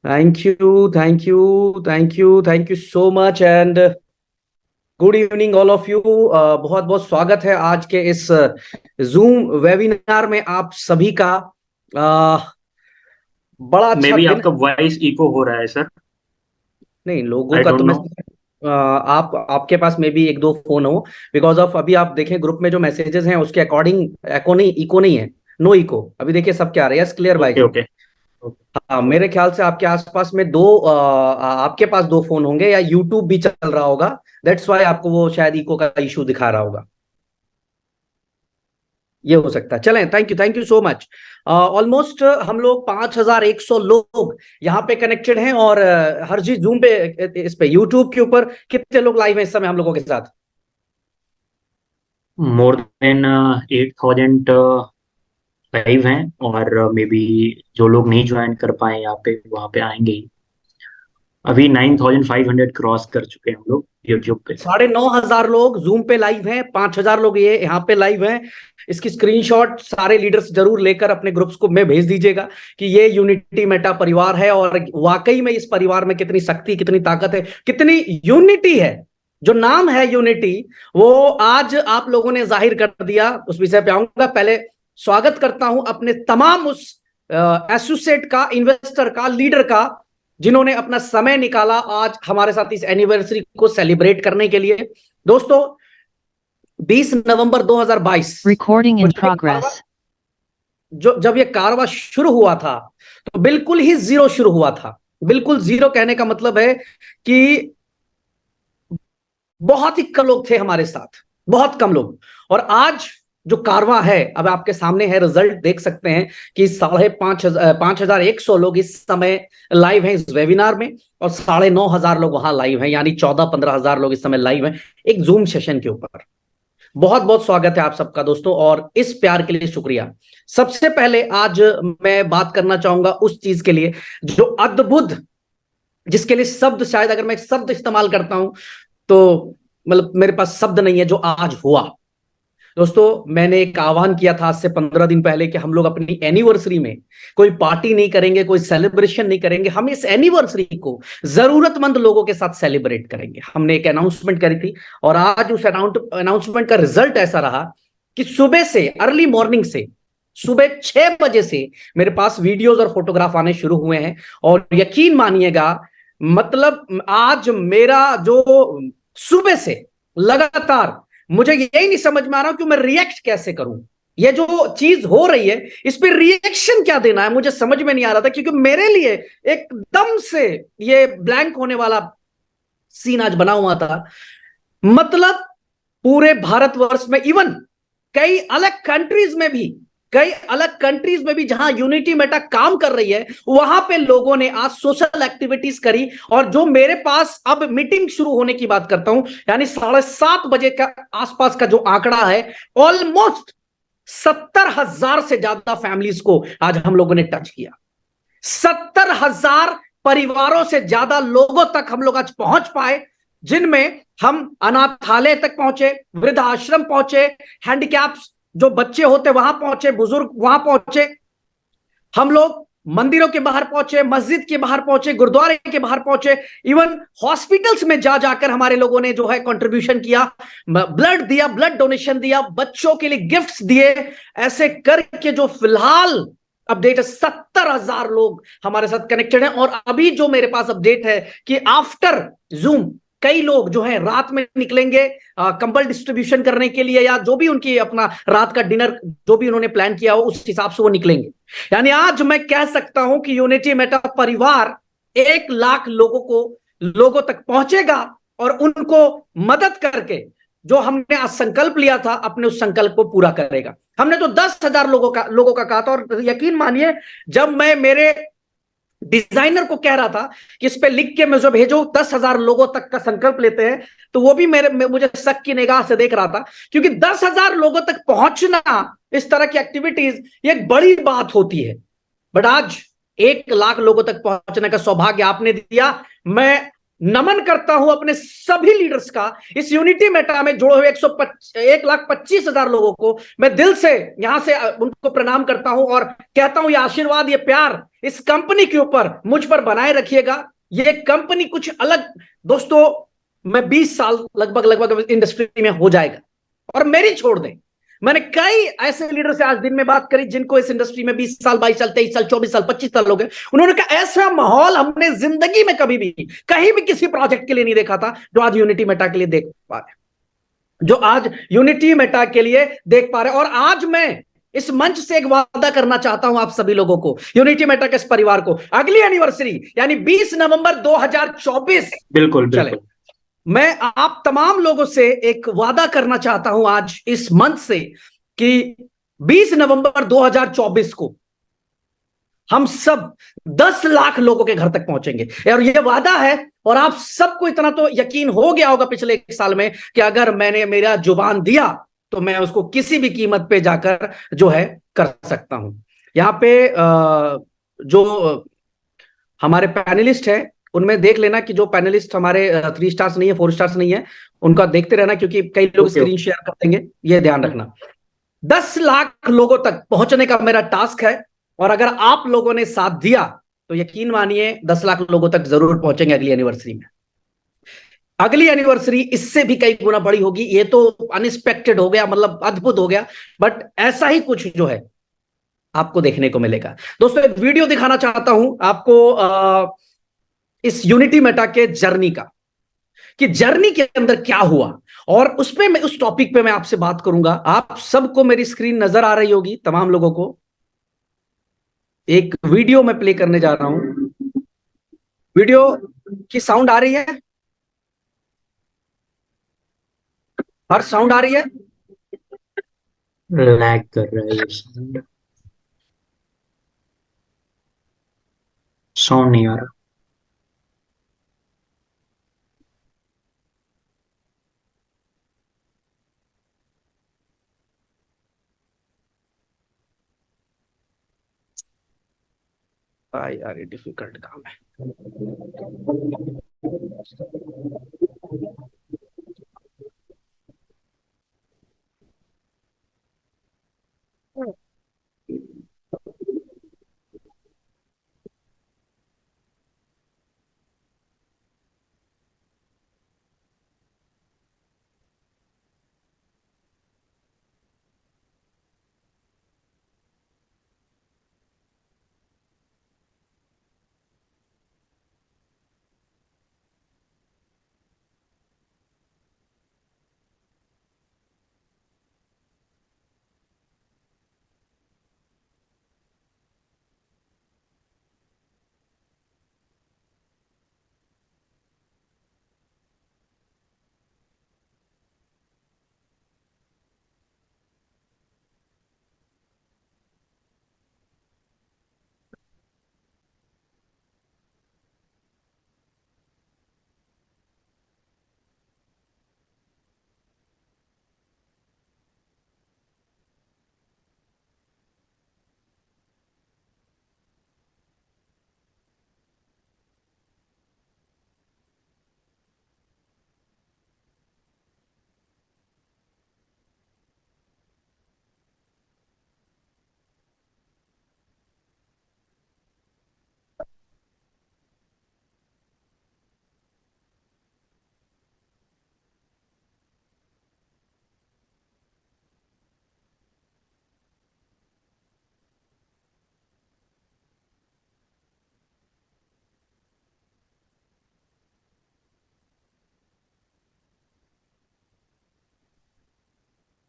Thank you so much and good evening all of you. बहुत बहुत स्वागत है आज के इस जूम वेबिनार में आप सभी का। बड़ा मे अच्छा भी दिन। आपका वॉइस इको हो रहा है सर। नहीं, लोगों आई का डोंट तो मैं नो। आप आपके पास में भी एक दो फोन हो, बिकॉज ऑफ अभी आप देखें ग्रुप में जो मैसेजेस हैं उसके अकॉर्डिंग एको नहीं, इको नहीं है, नो इको। अभी देखिए सब क्या आ रहा है, यस क्लियर भाई ओके जी। ओके हाँ, ओके। मेरे ख्याल से आपके आसपास में आपके पास दो फोन होंगे या यूट्यूब भी चल रहा होगा। दैट्स वाई आपको वो शायद इको का इशू दिखा रहा होगा। ये हो सकता है। चलें, thank you so much. Almost हम लोग 5100 लोग यहाँ पे कनेक्टेड हैं और हर चीज जूम पे, इस पे यूट्यूब के ऊपर कितने लोग लाइव हैं इस समय हम लोगों के साथ? मोर देन 8,000 लाइव हैं और मे बी जो लोग नहीं ज्वाइन कर पाए यहाँ पे वहाँ पे आएंगे ही। अभी 9,500 क्रॉस कर चुके हैं हम लोग यूट्यूब पे। 9,500 लोग जूम पे लाइव हैं, 5,000 लोग ये यहाँ पे लाइव हैं। इसकी स्क्रीनशॉट सारे लीडर्स जरूर लेकर अपने ग्रुप्स को में भेज दीजिएगा कि ये यूनिटी मेटा परिवार है और वाकई में इस परिवार में कितनी शक्ति, कितनी ताकत है, कितनी यूनिटी है। जो नाम है यूनिटी, वो आज आप लोगों ने जाहिर कर दिया। उस विषय पे आऊंगा। पहले स्वागत करता हूं अपने तमाम उस एसोसिएट का, इन्वेस्टर का, लीडर का, जिन्होंने अपना समय निकाला आज हमारे साथ इस एनिवर्सरी को सेलिब्रेट करने के लिए। दोस्तों, 20 नवंबर 2022 Recording in progress. जो जब ये कारवा शुरू हुआ था तो बिल्कुल ही जीरो शुरू हुआ था। बिल्कुल जीरो कहने का मतलब है कि बहुत ही कम लोग थे हमारे साथ, बहुत कम लोग। और आज जो कारवां है, अब आपके सामने है, रिजल्ट देख सकते हैं कि 5100 लोग इस समय लाइव हैं इस वेबिनार में और 9,500 लोग वहां लाइव हैं, यानी 14-15 हजार लोग इस समय लाइव हैं एक जूम सेशन के ऊपर। बहुत बहुत स्वागत है आप सबका दोस्तों, और इस प्यार के लिए शुक्रिया। सबसे पहले आज मैं बात करना चाहूंगा उस चीज के लिए जो अद्भुत, जिसके लिए शब्द, शायद अगर मैं शब्द इस्तेमाल करता हूं तो मतलब मेरे पास शब्द नहीं है, जो आज हुआ। दोस्तों, मैंने एक आह्वान किया था आज से 15 दिन पहले कि हम लोग अपनी एनिवर्सरी में कोई पार्टी नहीं करेंगे, कोई सेलिब्रेशन नहीं करेंगे, हम इस एनिवर्सरी को जरूरतमंद लोगों के साथ सेलिब्रेट करेंगे। हमने एक अनाउंसमेंट करी थी और आज उस अनाउंसमेंट का रिजल्ट ऐसा रहा कि सुबह से, अर्ली मॉर्निंग से, सुबह 6 बजे से मेरे पास वीडियोज और फोटोग्राफ आने शुरू हुए हैं। और यकीन मानिएगा, मतलब आज मेरा जो सुबह से लगातार, मुझे यही नहीं समझ में आ रहा कि मैं रिएक्ट कैसे करूं। ये जो चीज हो रही है इस पर रिएक्शन क्या देना है मुझे समझ में नहीं आ रहा था, क्योंकि मेरे लिए एकदम से ये ब्लैंक होने वाला सीन आज बना हुआ था। मतलब पूरे भारतवर्ष में, इवन कई अलग कंट्रीज में भी, कई अलग कंट्रीज में भी जहां यूनिटी मेटा काम कर रही है, वहां पे लोगों ने आज सोशल एक्टिविटीज करी। और जो मेरे पास अब मीटिंग शुरू होने की बात करता हूं, यानी 7:30 बजे का आसपास का जो आंकड़ा है, ऑलमोस्ट 70,000 से ज्यादा फैमिलीज को आज हम लोगों ने टच किया। 70,000 परिवारों से ज्यादा लोगों तक हम लोग आज पहुंच पाए, जिनमें हम अनाथालय तक पहुंचे, वृद्धाश्रम पहुंचे, हैंडीकैप्स जो बच्चे होते वहां पहुंचे, बुजुर्ग वहां पहुंचे, हम लोग मंदिरों के बाहर पहुंचे, मस्जिद के बाहर पहुंचे, गुरुद्वारे के बाहर पहुंचे, इवन हॉस्पिटल्स में जा जाकर हमारे लोगों ने जो है कंट्रीब्यूशन किया, ब्लड दिया, ब्लड डोनेशन दिया, बच्चों के लिए गिफ्ट्स दिए। ऐसे करके जो फिलहाल अपडेट है, 70,000 लोग हमारे साथ कनेक्टेड हैं। और अभी जो मेरे पास अपडेट है कि आफ्टर जूम कई लोग जो है रात में निकलेंगे कंबल डिस्ट्रीब्यूशन करने के लिए, या जो भी उनकी अपना रात का डिनर जो भी उन्होंने प्लान किया हो उस हिसाब से वो निकलेंगे। यानी आज मैं कह सकता हूं कि यूनिटी मेटा परिवार 1 लाख लोगों तक पहुंचेगा और उनको मदद करके जो हमने आज संकल्प लिया था, अपने उस संकल्प को पूरा करेगा। हमने तो 10,000 लोगों का कहा था, और यकीन मानिए जब मैं मेरे डिजाइनर को कह रहा था कि इस पे लिख के मैं जो भेजो 10,000 लोगों तक का संकल्प लेते हैं, तो वो भी मुझे शक की निगाह से देख रहा था, क्योंकि 10,000 लोगों तक पहुंचना इस तरह की एक्टिविटीज ये एक बड़ी बात होती है। बट आज 1 लाख लोगों तक पहुंचने का सौभाग्य आपने दिया। मैं नमन करता हूं अपने सभी लीडर्स का। इस यूनिटी मेटा में जुड़े हुए 1,25,000 लोगों को मैं दिल से यहां से उनको प्रणाम करता हूं और कहता हूं ये आशीर्वाद, ये प्यार इस कंपनी के ऊपर मुझ पर बनाए रखिएगा। ये कंपनी कुछ अलग, दोस्तों मैं 20 साल लगभग इंडस्ट्री में हो जाएगा और मेरी छोड़ दें। मैंने कई ऐसे लीडर से आज दिन में बात करी जिनको इस इंडस्ट्री में 20 साल, 22 साल, 23 साल, 24 साल, 25 साल हो गए। उन्होंने कहा ऐसा माहौल हमने जिंदगी में कभी भी कहीं भी किसी प्रोजेक्ट के लिए नहीं देखा था जो आज यूनिटी मेटा के लिए देख पा रहे, जो आज यूनिटी मेटा के लिए देख पा रहे। और आज मैं इस मंच से एक वादा करना चाहता हूं आप सभी लोगों को, यूनिटी मेटा के इस परिवार को, अगली एनिवर्सरी यानी 20 नवंबर 2024, बिल्कुल चले, बिल्कुल। मैं आप तमाम लोगों से एक वादा करना चाहता हूं आज इस मंच से कि 20 नवंबर 2024 को हम सब 10 लाख लोगों के घर तक पहुंचेंगे। और यह वादा है, और आप सबको इतना तो यकीन हो गया होगा पिछले 1 साल में कि अगर मैंने मेरा जुबान दिया तो मैं उसको किसी भी कीमत पे जाकर जो है कर सकता हूं। यहां पे जो हमारे पैनलिस्ट है उनमें देख लेना कि जो पैनलिस्ट हमारे 3 स्टार्स नहीं है, 4 स्टार्स नहीं है, उनका देखते रहना क्योंकि कई लोग स्क्रीन शेयर कर देंगे, ये ध्यान रखना। 10 लाख लोगों तक पहुंचने का मेरा टास्क है और अगर आप लोगों ने साथ दिया तो यकीन मानिए 10 लाख लोगों तक जरूर पहुंचेंगे अगली एनिवर्सरी में। अगली एनिवर्सरी इससे भी कई गुना बड़ी होगी। ये तो अनएक्सपेक्टेड हो गया, मतलब अद्भुत हो गया, बट ऐसा ही कुछ जो है आपको देखने को मिलेगा। दोस्तों एक वीडियो दिखाना चाहता हूं आपको इस यूनिटी मेटा के जर्नी का, कि जर्नी के अंदर क्या हुआ, और उस पे मैं, उस टॉपिक पे मैं आपसे बात करूंगा। आप सबको मेरी स्क्रीन नजर आ रही होगी, तमाम लोगों को। एक वीडियो मैं प्ले करने जा रहा हूं। वीडियो की साउंड आ रही है? हर साउंड आ रही है? लैग कर रहा है ये, साउंड नहीं आ रहा। यार ये डिफिकल्ट काम है।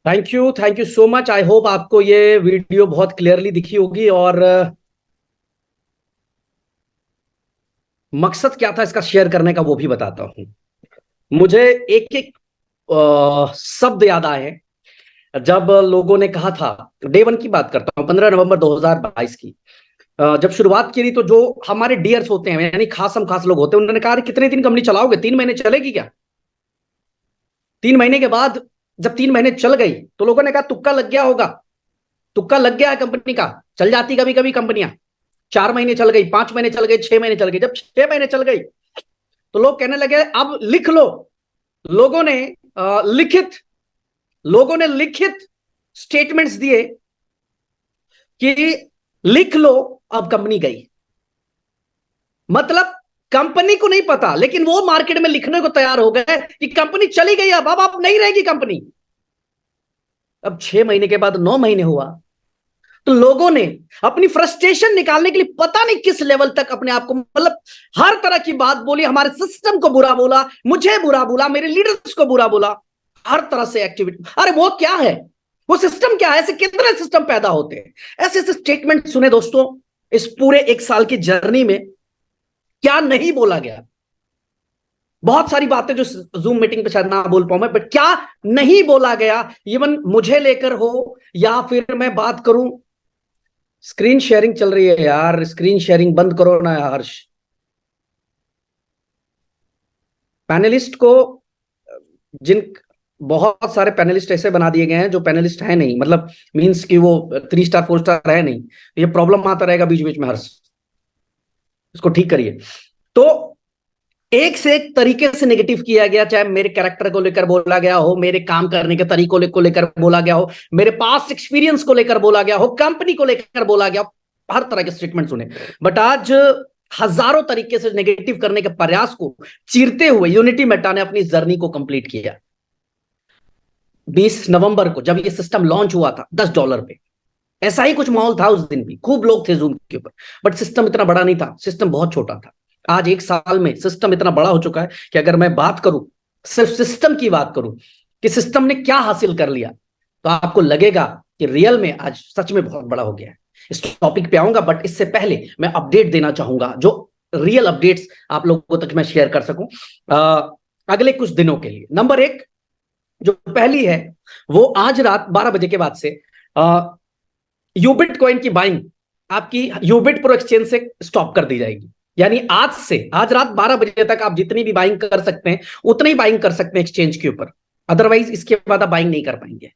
Thank you so much. I hope आपको ये वीडियो बहुत क्लियरली दिखी होगी, और मकसद क्या था इसका शेयर करने का वो भी बताता हूं। मुझे एक एक शब्द याद आए हैं जब लोगों ने कहा था, डे 1 की बात करता हूं, 15 नवंबर 2022 की। जब शुरुआत की थी तो जो हमारे डियर्स होते हैं, यानी खास हम खास लोग होते हैं, उन्होंने कहा कितने दिन कंपनी चलाओगे, 3 महीने चलेगी क्या? 3 महीने के बाद जब 3 महीने चल गई तो लोगों ने कहा तुक्का लग गया होगा, तुक्का लग गया है कंपनी का, चल जाती कभी कभी कंपनियां। 4 महीने चल गई, 5 महीने चल गए, 6 महीने चल गई। जब 6 महीने चल गई तो लोग कहने लगे अब लिख लो। लोगों ने लिखित स्टेटमेंट्स दिए कि लिख लो अब कंपनी गई। मतलब कंपनी को नहीं पता, लेकिन वो मार्केट में लिखने को तैयार हो गए कि कंपनी चली गई, अब नहीं रहेगी कंपनी। अब 6 महीने के बाद 9 महीने हुआ, तो लोगों ने अपनी फ्रस्ट्रेशन निकालने के लिए पता नहीं किस लेवल तक अपने आप को, मतलब हर तरह की बात बोली, हमारे सिस्टम को बुरा बोला, मुझे बुरा बोला, मेरे लीडर्स को बुरा बोला, हर तरह से एक्टिविटी। अरे वो क्या है, वो सिस्टम क्या है, ऐसे कितने सिस्टम पैदा होते हैं। ऐसे ऐसे स्टेटमेंट सुने दोस्तों इस पूरे 1 साल की जर्नी में। क्या नहीं बोला गया, बहुत सारी बातें जो जूम मीटिंग पे शायद ना बोल पाऊं मैं, बट क्या नहीं बोला गया, इवन मुझे लेकर हो या फिर मैं बात करूं। स्क्रीन शेयरिंग चल रही है यार, स्क्रीन शेयरिंग बंद करो ना हर्ष। पैनलिस्ट को बहुत सारे पैनलिस्ट ऐसे बना दिए गए हैं जो पैनलिस्ट है नहीं, मतलब मींस कि वो 3 स्टार 4 स्टार है नहीं। ये प्रॉब्लम आता रहेगा बीच बीच में हर्ष, इसको ठीक करिए। तो एक से एक तरीके से नेगेटिव किया गया, चाहे मेरे कैरेक्टर को लेकर बोला गया हो, मेरे काम करने के तरीकों को लेकर बोला गया हो, मेरे पास एक्सपीरियंस को लेकर बोला गया हो, कंपनी को लेकर बोला गया हो, हर तरह के स्टेटमेंट सुने। बट आज हजारों तरीके से नेगेटिव करने के प्रयास को चीरते हुए यूनिटी मेटा ने अपनी जर्नी को कंप्लीट किया। 20 नवंबर को जब ये सिस्टम लॉन्च हुआ था $10 पे, ऐसा ही कुछ माहौल था उस दिन भी, खूब लोग थे जूम के ऊपर, बट सिस्टम इतना बड़ा नहीं था, सिस्टम बहुत छोटा था। आज 1 साल में सिस्टम इतना बड़ा हो चुका है कि अगर मैं बात करूं, सिर्फ सिस्टम की बात करूं कि सिस्टम ने क्या हासिल कर लिया, तो आपको लगेगा कि रियल में आज सच में बहुत बड़ा हो गया है। इस टॉपिक पे आऊंगा, बट इससे पहले मैं अपडेट देना चाहूंगा, जो रियल अपडेट्स आप लोगों तक मैं शेयर कर सकूं अगले कुछ दिनों के लिए। नंबर 1 जो पहली है, वो आज रात 12 बजे के बाद से यूबिट कॉइन की बाइंग आपकी यूबिट प्रो एक्सचेंज से स्टॉप कर दी जाएगी। यानी आज रात 12 बजे तक आप जितनी भी बाइंग कर सकते हैं उतनी बाइंग कर सकते हैं एक्सचेंज के ऊपर, अदरवाइज इसके बाद आप बाइंग नहीं कर पाएंगे।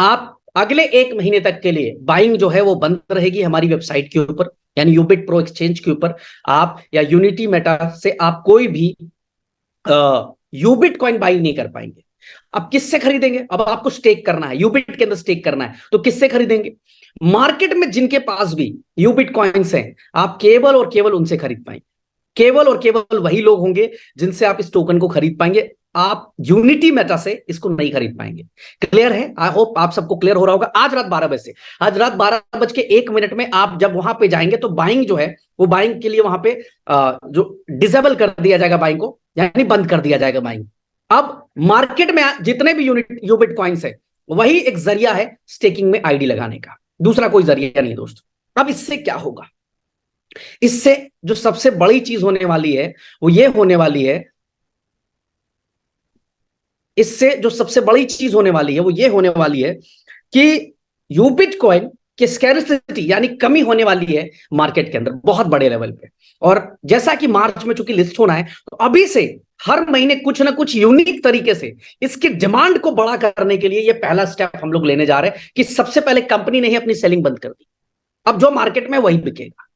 आप अगले 1 महीने तक के लिए बाइंग जो है वो बंद रहेगी हमारी वेबसाइट के ऊपर, यानी यूबिट प्रो एक्सचेंज के ऊपर। आप या यूनिटी मेटा से आप कोई भी यूबिट कॉइन बाइंग नहीं कर पाएंगे। अब किससे खरीदेंगे, अब आपको स्टेक करना है, यूबिट के अंदर स्टेक करना है, तो किससे खरीदेंगे? मार्केट में जिनके पास भी यूबिट कॉइन्स हैं, आप केवल और केवल उनसे खरीद पाएंगे। केवल और केवल वही लोग होंगे जिनसे आप इस टोकन को खरीद पाएंगे। आप यूनिटी मेटा से इसको नहीं खरीद पाएंगे। क्लियर है? आई होप आप सबको क्लियर हो रहा होगा। आज रात 12 बजे से, आज रात 12:01 में आप जब वहां पे जाएंगे तो बाइंग जो है वो बाइंग के लिए वहां पे जो डिसेबल कर दिया जाएगा बाइंग को, यानी बंद कर दिया जाएगा बाइंग। अब मार्केट में जितने भी यूबिट कॉइन्स है वही एक जरिया है स्टेकिंग में आईडी लगाने का, दूसरा कोई जरिया नहीं दोस्तों। अब इससे क्या होगा? इससे जो सबसे बड़ी चीज होने वाली है वो ये होने वाली है, इससे जो सबसे बड़ी चीज होने वाली है वो ये होने वाली है कि यूबिट कॉइन की स्कैरसिटी यानी कमी होने वाली है मार्केट के अंदर बहुत बड़े लेवल पे। और जैसा कि मार्च में चूंकि लिस्ट होना है, तो अभी से हर महीने कुछ ना कुछ यूनिक तरीके से इसकी डिमांड को बड़ा करने के लिए ये पहला स्टेप हम लोग लेने जा रहे हैं कि सबसे पहले कंपनी ने ही अपनी सेलिंग बंद कर दी, अब जो मार्केट में वही बिकेगा।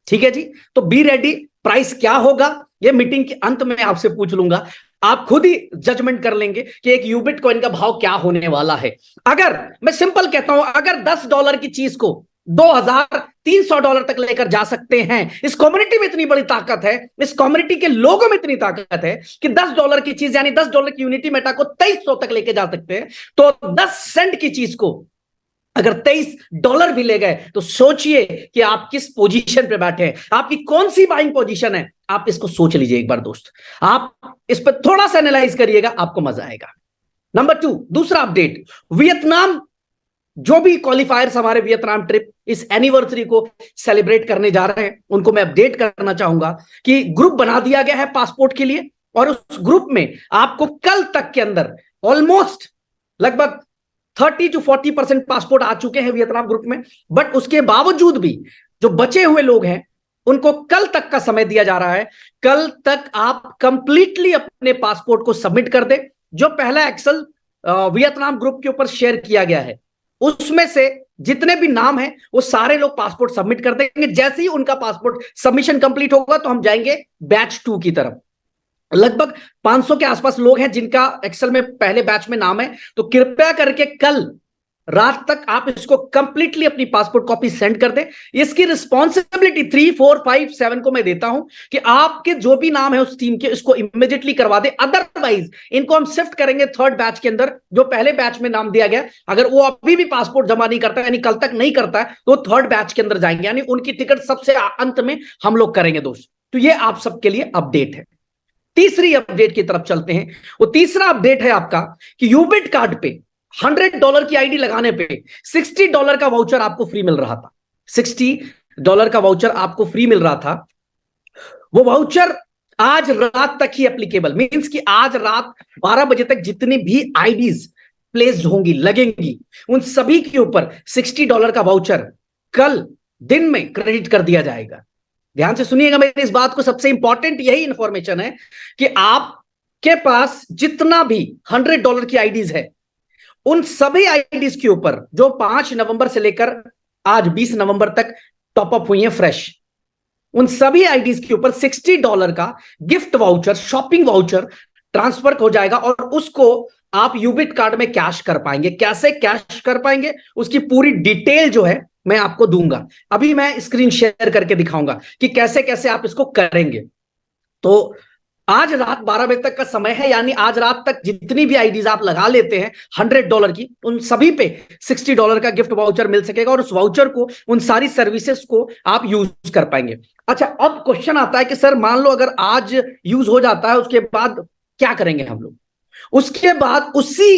ठीक है जी, तो बी रेडी। प्राइस क्या होगा ये मीटिंग के अंत में आपसे पूछ लूंगा, आप खुद ही जजमेंट कर लेंगे कि एक यूबिट कॉइन का भाव क्या होने वाला है। अगर मैं सिंपल कहता हूं, अगर $10 की चीज को $2,300 तक लेकर जा सकते हैं, इस कम्युनिटी में इतनी बड़ी ताकत है, इस कम्युनिटी के लोगों में इतनी ताकत है कि $10 की चीज यानी $10 की यूनिटी मेटा को 2300 तक लेकर जा सकते हैं, तो 10 सेंट की चीज को अगर $23 भी ले गए तो सोचिए कि आप किस पोजीशन पे बैठे हैं, आपकी कौन सी बाइंग पोजीशन है। आप इसको सोच लीजिए एक बार दोस्त, आप इस पर थोड़ा सा एनालाइज करिएगा, आपको मजा आएगा। नंबर 2, दूसरा अपडेट, वियतनाम जो भी क्वालिफायर्स हमारे वियतनाम ट्रिप इस एनिवर्सरी को सेलिब्रेट करने जा रहे हैं, उनको मैं अपडेट करना चाहूंगा कि ग्रुप बना दिया गया है पासपोर्ट के लिए, और उस ग्रुप में आपको कल तक के अंदर ऑलमोस्ट लगभग 30 to 40% पासपोर्ट आ चुके हैं वियतनाम ग्रुप में। बट उसके बावजूद भी जो बचे हुए लोग हैं उनको कल तक का समय दिया जा रहा है। कल तक आप कंप्लीटली अपने पासपोर्ट को सबमिट कर दें। जो पहला एक्सेल वियतनाम ग्रुप के ऊपर शेयर किया गया है उसमें से जितने भी नाम हैं वो सारे लोग पासपोर्ट सबमिट कर देंगे। जैसे ही उनका पासपोर्ट सबमिशन कंप्लीट होगा तो हम जाएंगे बैच 2 की तरफ। लगभग 500 के आसपास लोग हैं जिनका एक्सेल में पहले बैच में नाम है। तो कृपया करके कल रात तक आप इसको कंप्लीटली अपनी पासपोर्ट कॉपी सेंड कर दें। इसकी रिस्पॉन्सिबिलिटी 3, 4, 5, 7 को मैं देता हूं कि आपके जो भी नाम है उस टीम के, इसको इमीडिएटली करवा दे। अदरवाइज इनको हम शिफ्ट करेंगे थर्ड बैच के अंदर। जो पहले बैच में नाम दिया गया, अगर वो अभी भी पासपोर्ट जमा नहीं करता, यानी कल तक नहीं करता है, तो थर्ड बैच के अंदर जाएंगे, यानी उनकी टिकट सबसे अंत में हम लोग करेंगे दोस्त। तो ये आप सबके लिए अपडेट है। तीसरी अपडेट की तरफ चलते हैं। वो तीसरा अपडेट है आपका कि यूबिट कार्ड पे $100 की आईडी लगाने पे $60 का वाउचर आपको फ्री मिल रहा था। $60 का वाउचर आपको फ्री मिल रहा था। वो वाउचर आज रात तक ही एप्लीकेबल, मींस कि आज रात 12 बजे तक जितनी भी आईडीज प्लेस्ड होंगी, लगेंगी, उन सभी के ऊपर $60 का वाउचर कल दिन में क्रेडिट कर दिया जाएगा। ध्यान से सुनिएगा मेरी इस बात को, सबसे इंपॉर्टेंट यही इंफॉर्मेशन है कि आपके पास जितना भी $100 की आईडीज है, उन सभी आईडीज के ऊपर जो 5 नवंबर से लेकर आज 20 नवंबर तक टॉपअप हुई है फ्रेश, उन सभी आईडीज के ऊपर $60 का gift voucher, shopping voucher transfer हो जाएगा और उसको आप यूबिट कार्ड में कैश कर पाएंगे। कैसे कैश कर पाएंगे उसकी पूरी डिटेल जो है मैं आपको दूंगा। अभी मैं स्क्रीन शेयर करके दिखाऊंगा कि कैसे कैसे आप इसको करेंगे। तो आज रात 12 बजे तक का समय है, यानी आज रात तक जितनी भी आईडीज आप लगा लेते हैं $100 की, उन सभी पे $60 का गिफ्ट वाउचर मिल सकेगा और उस वाउचर को, उन सारी सर्विसेज को आप यूज कर पाएंगे। अच्छा, अब क्वेश्चन आता है कि सर मान लो अगर आज यूज हो जाता है, उसके बाद क्या करेंगे हम लोग? उसके बाद उसी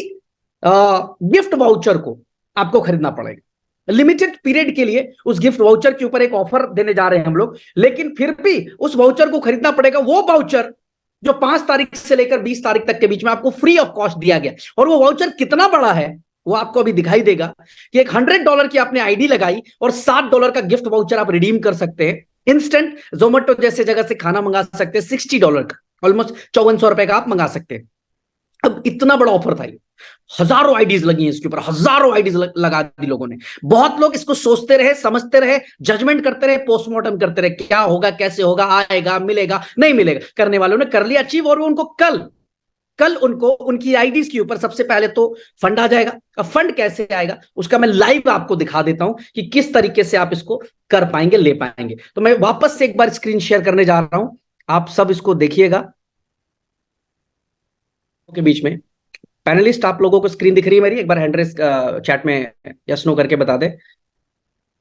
गिफ्ट वाउचर को आपको खरीदना पड़ेगा। लिमिटेड पीरियड के लिए उस गिफ्ट वाउचर के ऊपर एक ऑफर देने जा रहे हैं हम लोग, लेकिन फिर भी उस वाउचर को खरीदना पड़ेगा। वो वाउचर जो 5 तारीख से लेकर 20 तारीख तक के बीच में आपको फ्री ऑफ कॉस्ट दिया गया, और वो वाउचर कितना बड़ा है वो आपको अभी दिखाई देगा कि एक $100 की आपने आईडी लगाई और $60 का गिफ्ट वाउचर आप रिडीम कर सकते हैं। इंस्टेंट जोमेटो जैसे जगह से खाना मंगा सकते हैं, $60 का, ऑलमोस्ट 5400 रुपए का आप मंगा सकते हैं। अब इतना बड़ा ऑफर था ये, हजारों आईडीज लगी हैं इसके ऊपर, हजारों आईडीज लगा दी लोगों ने। बहुत लोग इसको सोचते रहे, समझते रहे, जजमेंट करते रहे, पोस्टमार्टम करते रहे, क्या होगा, कैसे होगा, आएगा, मिलेगा, नहीं मिलेगा। करने वालों ने कर लिया अचीव, और उनको कल उनको उनकी आईडीज के ऊपर सबसे पहले तो फंड आ जाएगा। अब फंड कैसे आएगा उसका मैं लाइव आपको दिखा देता हूं कि किस तरीके से आप इसको कर पाएंगे, ले पाएंगे। तो मैं वापस से एक बार स्क्रीन शेयर करने जा रहा हूं, आप सब इसको देखिएगा। के बीच में पैनलिस्ट, आप लोगों को स्क्रीन दिख रही है मेरी? एक बार हैंड रेस चैट में यस नो करके बता दे।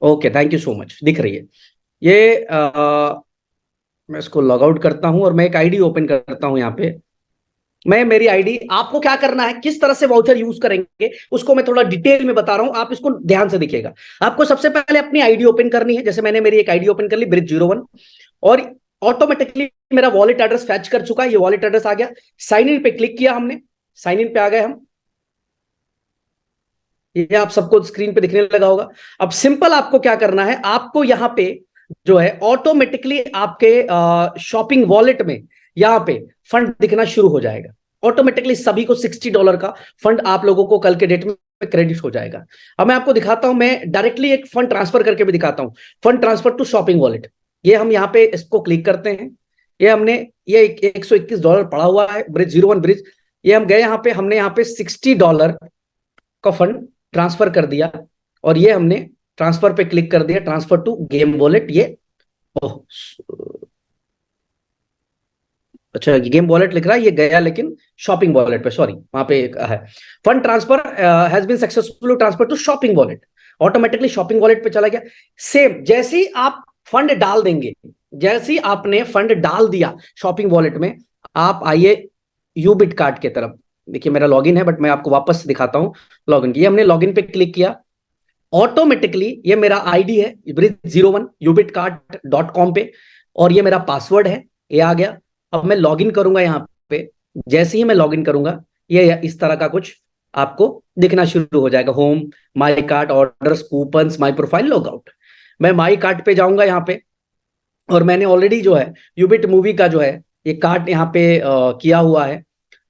Okay, thank you so much, दिख रही है ये। मैं इसको लॉग आउट करता हूं और मैं एक आईडी ओपन करता हूं। यहाँ पे मैं मेरी आईडी, आपको क्या करना है, किस तरह से वाउचर यूज करेंगे उसको मैं थोड़ा डिटेल में बता रहा हूं, आप इसको ध्यान से देखिएगा। आपको सबसे पहले अपनी आईडी ओपन करनी है। जैसे मैंने मेरी एक आईडी ओपन कर ली, Bridge01, और ऑटोमेटिकली मेरा वॉलेट एड्रेस फैच कर चुका है। ये वॉलेट एड्रेस आ गया, साइन इन पे क्लिक किया हमने, साइन इन पे आ गए हम। ये आप सबको स्क्रीन पे दिखने लगा होगा। अब सिंपल आपको क्या करना है, आपको यहां पे जो है ऑटोमेटिकली आपके शॉपिंग वॉलेट में यहां पे फंड दिखना शुरू हो जाएगा। ऑटोमेटिकली सभी को $60 का फंड आप लोगों को कल के डेट में क्रेडिट हो जाएगा। अब मैं आपको दिखाता हूं, मैं डायरेक्टली एक फंड ट्रांसफर करके भी दिखाता हूं। Fund transfer to shopping wallet, ये हम यहाँ पे इसको क्लिक करते हैं। ये हमने, ये $121 पड़ा हुआ है, Bridge01 ब्रिज। ये हम गए यहाँ पे, हमने यहाँ पे $60 का फंड ट्रांसफर कर दिया, और ये हमने ट्रांसफर पे क्लिक कर दिया, ट्रांसफर टू गेम वॉलेट। ये अच्छा, गेम वॉलेट लिख रहा है, ये गया लेकिन शॉपिंग वॉलेट पे, सॉरी, वहां पे है fund transfer has been successfully transfer to shopping wallet. Automatically shopping wallet पे चला गया। सेम जैसे ही आप फंड डाल देंगे, जैसे ही आपने फंड डाल दिया शॉपिंग वॉलेट में, आप आइए यूबिट कार्ड के तरफ। देखिए मेरा लॉगिन है, बट मैं आपको वापस दिखाता हूं लॉगिन। ये हमने लॉगिन पे क्लिक किया, ऑटोमेटिकली ये मेरा आईडी है Bridge01 ubitcard.com पे, और ये मेरा पासवर्ड है, ये आ गया। अब मैं लॉगिन करूंगा यहाँ पे। जैसे ही मैं लॉगिन करूंगा, ये इस तरह का कुछ आपको दिखना शुरू हो जाएगा। Home, my cart, orders, coupons, my profile, log out. मैं माई कार्ट पे जाऊंगा यहाँ पे, और मैंने ऑलरेडी जो है यूबिट मूवी का जो है ये कार्ट यहाँ पे किया हुआ है।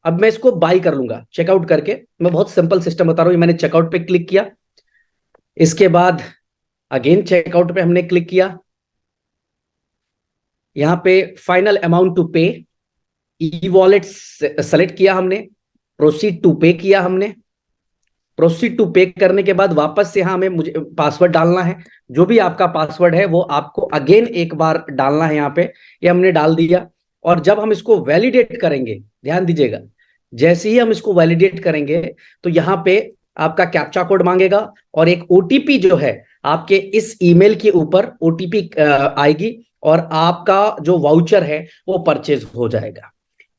अब मैं इसको बाई कर लूंगा चेकआउट करके। मैं बहुत सिंपल सिस्टम बता रहा हूँ। मैंने चेकआउट पे क्लिक किया, इसके बाद अगेन चेकआउट पे हमने क्लिक किया। यहाँ पे फाइनल अमाउंट टू पे, ई वॉलेट सेलेक्ट किया हमने, प्रोसीड टू पे किया हमने। प्रोसीड टू पे करने के बाद वापस से यहाँ हमें मुझे पासवर्ड डालना है। जो भी आपका पासवर्ड है वो आपको अगेन एक बार डालना है यहाँ पे। ये हमने डाल दिया। और जब हम इसको वैलिडेट करेंगे, ध्यान दीजिएगा, जैसे ही हम इसको वैलिडेट करेंगे तो यहाँ पे आपका कैप्चा कोड मांगेगा और एक ओटीपी जो है आपके इस ईमेल के ऊपर ओटीपी आएगी और आपका जो वाउचर है वो परचेज हो जाएगा।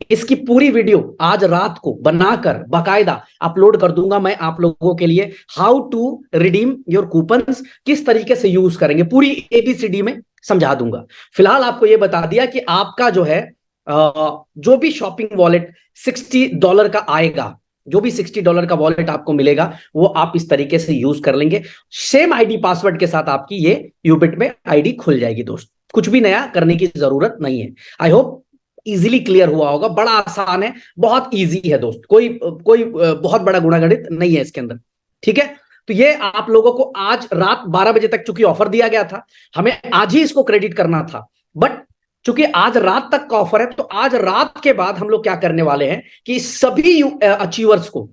इसकी पूरी वीडियो आज रात को बनाकर बाकायदा अपलोड कर दूंगा मैं आप लोगों के लिए। How to redeem your coupons, किस तरीके से यूज करेंगे, पूरी एबीसीडी में समझा दूंगा। फिलहाल आपको यह बता दिया कि आपका जो है जो भी शॉपिंग वॉलेट $60 का आएगा, जो भी $60 का वॉलेट आपको मिलेगा वो आप इस तरीके से यूज कर लेंगे। सेम आईडी पासवर्ड के साथ आपकी ये यूबिट में आईडी खुल जाएगी दोस्त। कुछ भी नया करने की जरूरत नहीं है। आई होप इजीली क्लियर हुआ होगा। बड़ा आसान है, बहुत इजी है दोस्त, कोई बहुत बड़ा गुणागणित नहीं है इसके अंदर। ठीक है, तो ये आप लोगों को आज रात 12 बजे तक चूंकि ऑफर दिया गया था, हमें आज ही इसको क्रेडिट करना था, बट चूंकि आज रात तक का ऑफर है तो आज रात के बाद हम लोग क्या करने वाले हैं कि सभी अचीवर्स को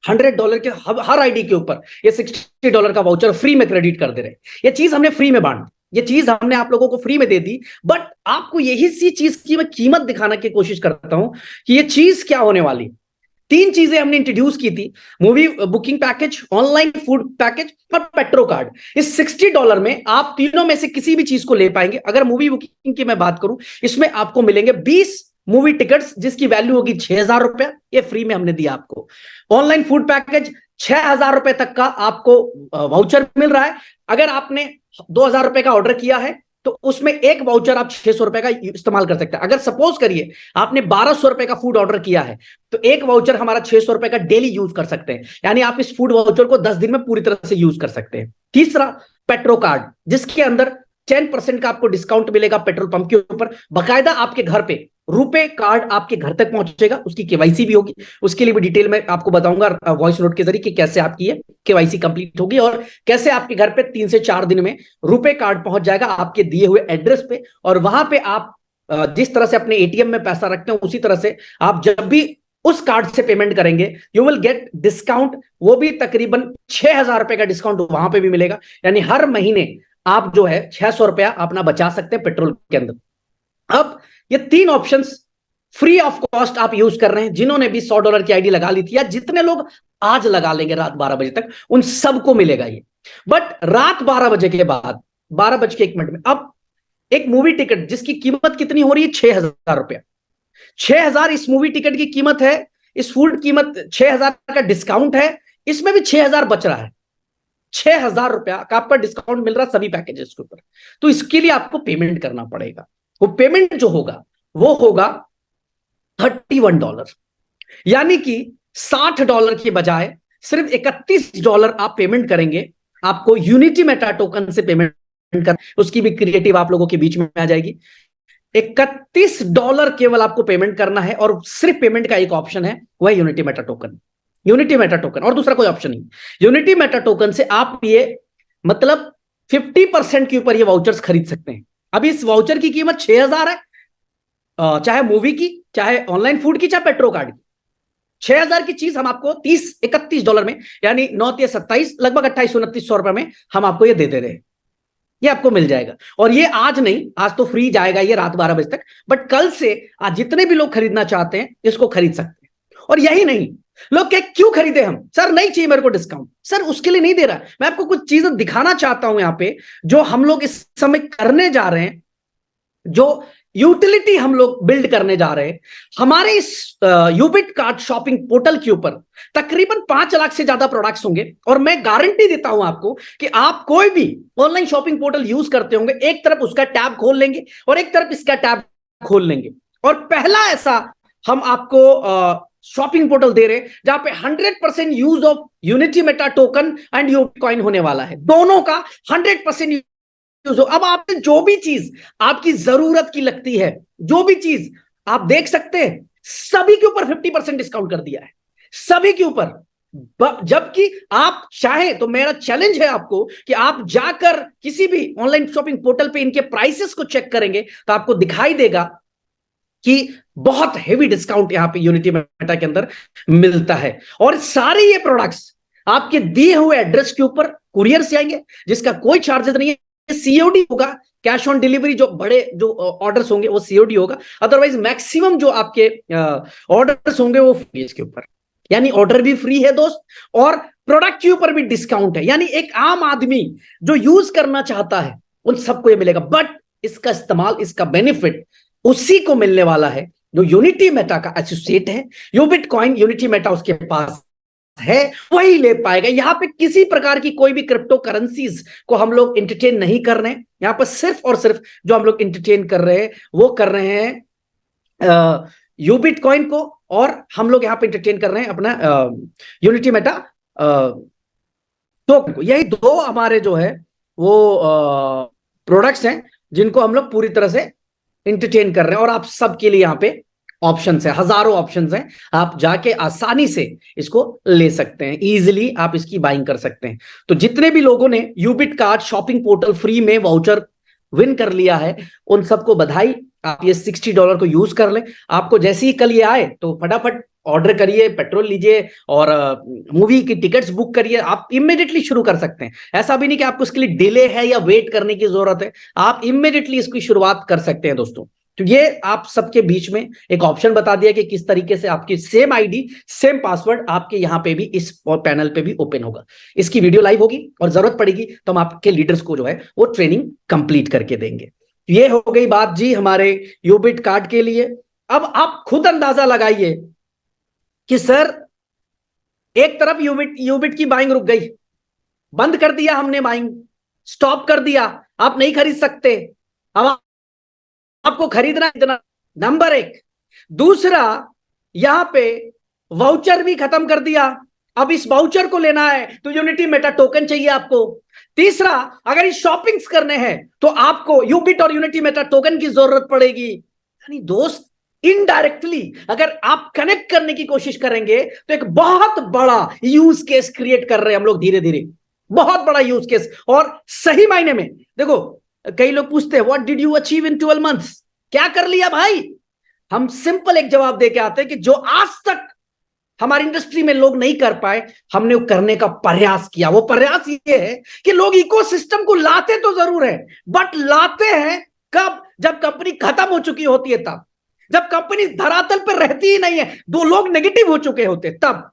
$100 के हर आईडी के ऊपर ये $60 का वाउचर फ्री में क्रेडिट कर दे रहे हैं। ये चीज हमने फ्री में बांट, ये चीज हमने आप लोगों को फ्री में दे दी, बट आपको यही सी चीज की मैं कीमत दिखाने की कोशिश करता हूं कि ये चीज क्या होने वाली। 3 चीजें हमने इंट्रोड्यूस की थी, movie booking package, online food package और पेट्रो कार्ड। इस $60 में आप तीनों में से किसी भी चीज को ले पाएंगे। अगर मूवी बुकिंग की मैं बात करूं, इसमें आपको मिलेंगे 20 मूवी टिकट्स जिसकी वैल्यू होगी $6000, ये फ्री में हमने दिया आपको। ऑनलाइन फूड पैकेज $6000 तक का आपको वाउचर मिल रहा है। अगर आपने $2000 का ऑर्डर किया है तो उसमें एक वाउचर आप $600 का इस्तेमाल कर सकते हैं। अगर सपोज करिए आपने $1200 का फूड ऑर्डर किया है तो एक वाउचर हमारा $600 का डेली यूज कर सकते हैं, यानी आप इस फूड वाउचर को 10 दिन में पूरी तरह से यूज कर सकते हैं। तीसरा पेट्रो कार्ड, जिसके अंदर 10% का आपको डिस्काउंट मिलेगा पेट्रोल पंप के ऊपर। बाकायदा आपके घर पे रुपए कार्ड आपके घर तक पहुंचेगा, उसकी केवाईसी भी होगी। उसके लिए भी डिटेल में आपको बताऊंगा वॉइस नोट के जरिए कि कैसे आपकी ये केवाईसी कंप्लीट होगी और कैसे आपके घर पे 3 से 4 दिन में रुपए कार्ड पहुंच जाएगा आपके दिए हुए एड्रेस पे। और वहां पे आप जिस तरह से अपने एटीएम में पैसा रखते हैं उसी तरह से आप जब भी उस कार्ड से पेमेंट करेंगे यू विल गेट डिस्काउंट। वो भी तकरीबन $6000 का डिस्काउंट वहां पे भी मिलेगा, यानी हर महीने आप जो है $600 अपना बचा सकते हैं पेट्रोल के अंदर। अब ये 3 ऑप्शंस फ्री ऑफ कॉस्ट आप यूज कर रहे हैं। जिन्होंने भी $100 की आईडी लगा ली थी या जितने लोग आज लगा लेंगे रात 12 बजे तक, उन सबको मिलेगा ये। बट रात 12 बजे के बाद 12:01 में अब एक मूवी टिकट जिसकी कीमत कितनी हो रही है $6000। 6000 इस मूवी टिकट की कीमत है। इस फूड कीमत 6000 का डिस्काउंट है, इसमें भी 6000 बच रहा है। $6000 का आपका डिस्काउंट मिल रहा है सभी पैकेजेस के ऊपर। तो इसके लिए आपको पेमेंट करना पड़ेगा। वो पेमेंट जो होगा वो होगा $31, यानी कि $60 के बजाय सिर्फ $31 आप पेमेंट करेंगे। आपको यूनिटी मेटा टोकन से पेमेंट कर, उसकी भी क्रिएटिव आप लोगों के बीच में आ जाएगी। $31 केवल आपको पेमेंट करना है और सिर्फ पेमेंट का एक ऑप्शन है, वह unity Meta token. Unity Meta token और दूसरा कोई ऑप्शन नहीं। यूनिटी मेटा टोकन से आप ये मतलब 50% के ऊपर ये वाउचर्स खरीद सकते हैं। अभी इस वाउचर की कीमत 6000 है, चाहे मूवी की, चाहे ऑनलाइन फूड की, चाहे पेट्रो कार्ड की। 6000 की चीज हम आपको $31 में, यानी 9 या 27, लगभग 2800-2900 रुपए में हम आपको ये दे दे रहे हैं। ये आपको मिल जाएगा और ये आज नहीं, आज तो फ्री जाएगा ये रात 12 बजे तक, बट कल से आज जितने भी लोग खरीदना चाहते हैं इसको खरीद सकते हैं। और यही नहीं, लोग क्या क्यों खरीदे हम, सर नहीं चाहिए मेरे को डिस्काउंट, सर उसके लिए नहीं दे रहा। मैं आपको कुछ चीजें दिखाना चाहता हूं यहां पे जो हम लोग इस समय करने जा रहे हैं, जो यूटिलिटी हम लोग बिल्ड करने जा रहे हैं। हमारे इस यूबिट कार्ड शॉपिंग पोर्टल के ऊपर तकरीबन 5 लाख से ज्यादा प्रोडक्ट्स होंगे और मैं गारंटी देता हूं आपको कि आप कोई भी ऑनलाइन शॉपिंग पोर्टल यूज करते होंगे, एक तरफ उसका टैब खोल लेंगे और एक तरफ इसका टैब खोल लेंगे और पहला ऐसा हम आपको शॉपिंग पोर्टल दे रहे हैं जहां पे 100% use of Unity Meta token and Ubit coin होने वाला है। दोनों का 100% यूज हो। अब आपने जो भी चीज आपकी जरूरत की लगती है, जो भी चीज आप देख सकते हैं, सभी के ऊपर 50% डिस्काउंट कर दिया है, सभी के ऊपर। जबकि आप चाहे तो मेरा चैलेंज है आपको कि आप जाकर किसी भी ऑनलाइन शॉपिंग पोर्टल पे इनके प्राइसेस को चेक करेंगे तो आपको दिखाई देगा कि बहुत हेवी डिस्काउंट यहाँ पे यूनिटी मेटा के अंदर मिलता है। और सारे ये प्रोडक्ट्स आपके दिए हुए एड्रेस के ऊपर कुरियर से आएंगे, जिसका कोई चार्जेस नहीं है। सीओडी होगा, कैश ऑन डिलीवरी, जो बड़े जो ऑर्डर्स होंगे वो सीओडी होगा, अदरवाइज मैक्सिमम जो आपके ऑर्डर्स होंगे वो फ्री इसके ऊपर। यानी ऑर्डर भी फ्री है दोस्त, और प्रोडक्ट के ऊपर भी डिस्काउंट है। यानी एक आम आदमी जो यूज करना चाहता है उन सबको ये मिलेगा, बट इसका इस्तेमाल, इसका बेनिफिट उसी को मिलने वाला है जो यूनिटी मेटा का एसोसिएट है। यूबिट कॉइन यूनिटी मेटा उसके पास है, वही ले पाएगा। यहां पे किसी प्रकार की कोई भी क्रिप्टो करेंसीज को हम लोग इंटरटेन नहीं कर रहे हैं। यहां पर सिर्फ और सिर्फ जो हम लोग इंटरटेन कर रहे हैं वो कर रहे हैं यूबिट कॉइन को, और हम लोग यहां पे इंटरटेन कर रहे हैं अपना यूनिटी मेटा टोकन को। यही दो हमारे जो है वो प्रोडक्ट्स हैं जिनको हम लोग पूरी तरह से इंटरटेन कर रहे हैं। और आप सबके लिए यहाँ पे ऑप्शंस है, हजारों ऑप्शंस हैं, आप जाके आसानी से इसको ले सकते हैं, इजीली आप इसकी बाइंग कर सकते हैं। तो जितने भी लोगों ने यूबिट कार्ड शॉपिंग पोर्टल फ्री में वाउचर विन कर लिया है उन सबको बधाई। आप ये $60 को यूज कर लें। आपको जैसे ही कल ये आए तो फटाफट ऑर्डर करिए, पेट्रोल लीजिए और मूवी की टिकट्स बुक करिए। आप इमीडिएटली शुरू कर सकते हैं। ऐसा भी नहीं कि आपको इसके लिए डिले है या वेट करने की जरूरत है, आप इमीडिएटली इसकी शुरुआत कर सकते हैं दोस्तों। तो ये आप सबके बीच में एक ऑप्शन बता दिया कि किस तरीके से आपकी सेम आईडी सेम पासवर्ड आपके यहां पे भी इस पैनल पे भी ओपन होगा। इसकी वीडियो लाइव होगी और जरूरत पड़ेगी तो हम आपके लीडर्स को जो है वो ट्रेनिंग कंप्लीट करके देंगे। ये हो गई बात जी हमारे यूबिट कार्ड के लिए। अब आप खुद अंदाजा लगाइए कि सर एक तरफ यूबिट की बाइंग रुक गई, बंद कर दिया हमने बाइंग, स्टॉप कर दिया, आप नहीं खरीद सकते। अब आपको खरीदना इतना, नंबर एक। दूसरा, यहां पे वाउचर भी खत्म कर दिया, अब इस वाउचर को लेना है तो यूनिटी मेटा टोकन चाहिए आपको। तीसरा, अगर इस शॉपिंग्स करने हैं तो आपको यूबिट और यूनिटी मेटा टोकन की जरूरत पड़ेगी। यानी दोस्त इनडायरेक्टली अगर आप कनेक्ट करने की कोशिश करेंगे तो एक बहुत बड़ा यूज केस क्रिएट कर रहे हैं हम लोग धीरे धीरे, बहुत बड़ा यूज केस। और सही मायने में देखो, कई लोग पूछते हैं what did you achieve in 12 months, क्या कर लिया भाई। हम सिंपल एक जवाब दे के आते हैं कि जो आज तक हमारी इंडस्ट्री में लोग नहीं कर पाए, हमने वो करने का प्रयास किया। वो प्रयास ये है कि लोग इकोसिस्टम को लाते तो जरूर है, बट लाते हैं कब, जब कंपनी खत्म हो चुकी होती है, तब जब कंपनी धरातल पर रहती ही नहीं है, दो लोग नेगेटिव हो चुके होते, तब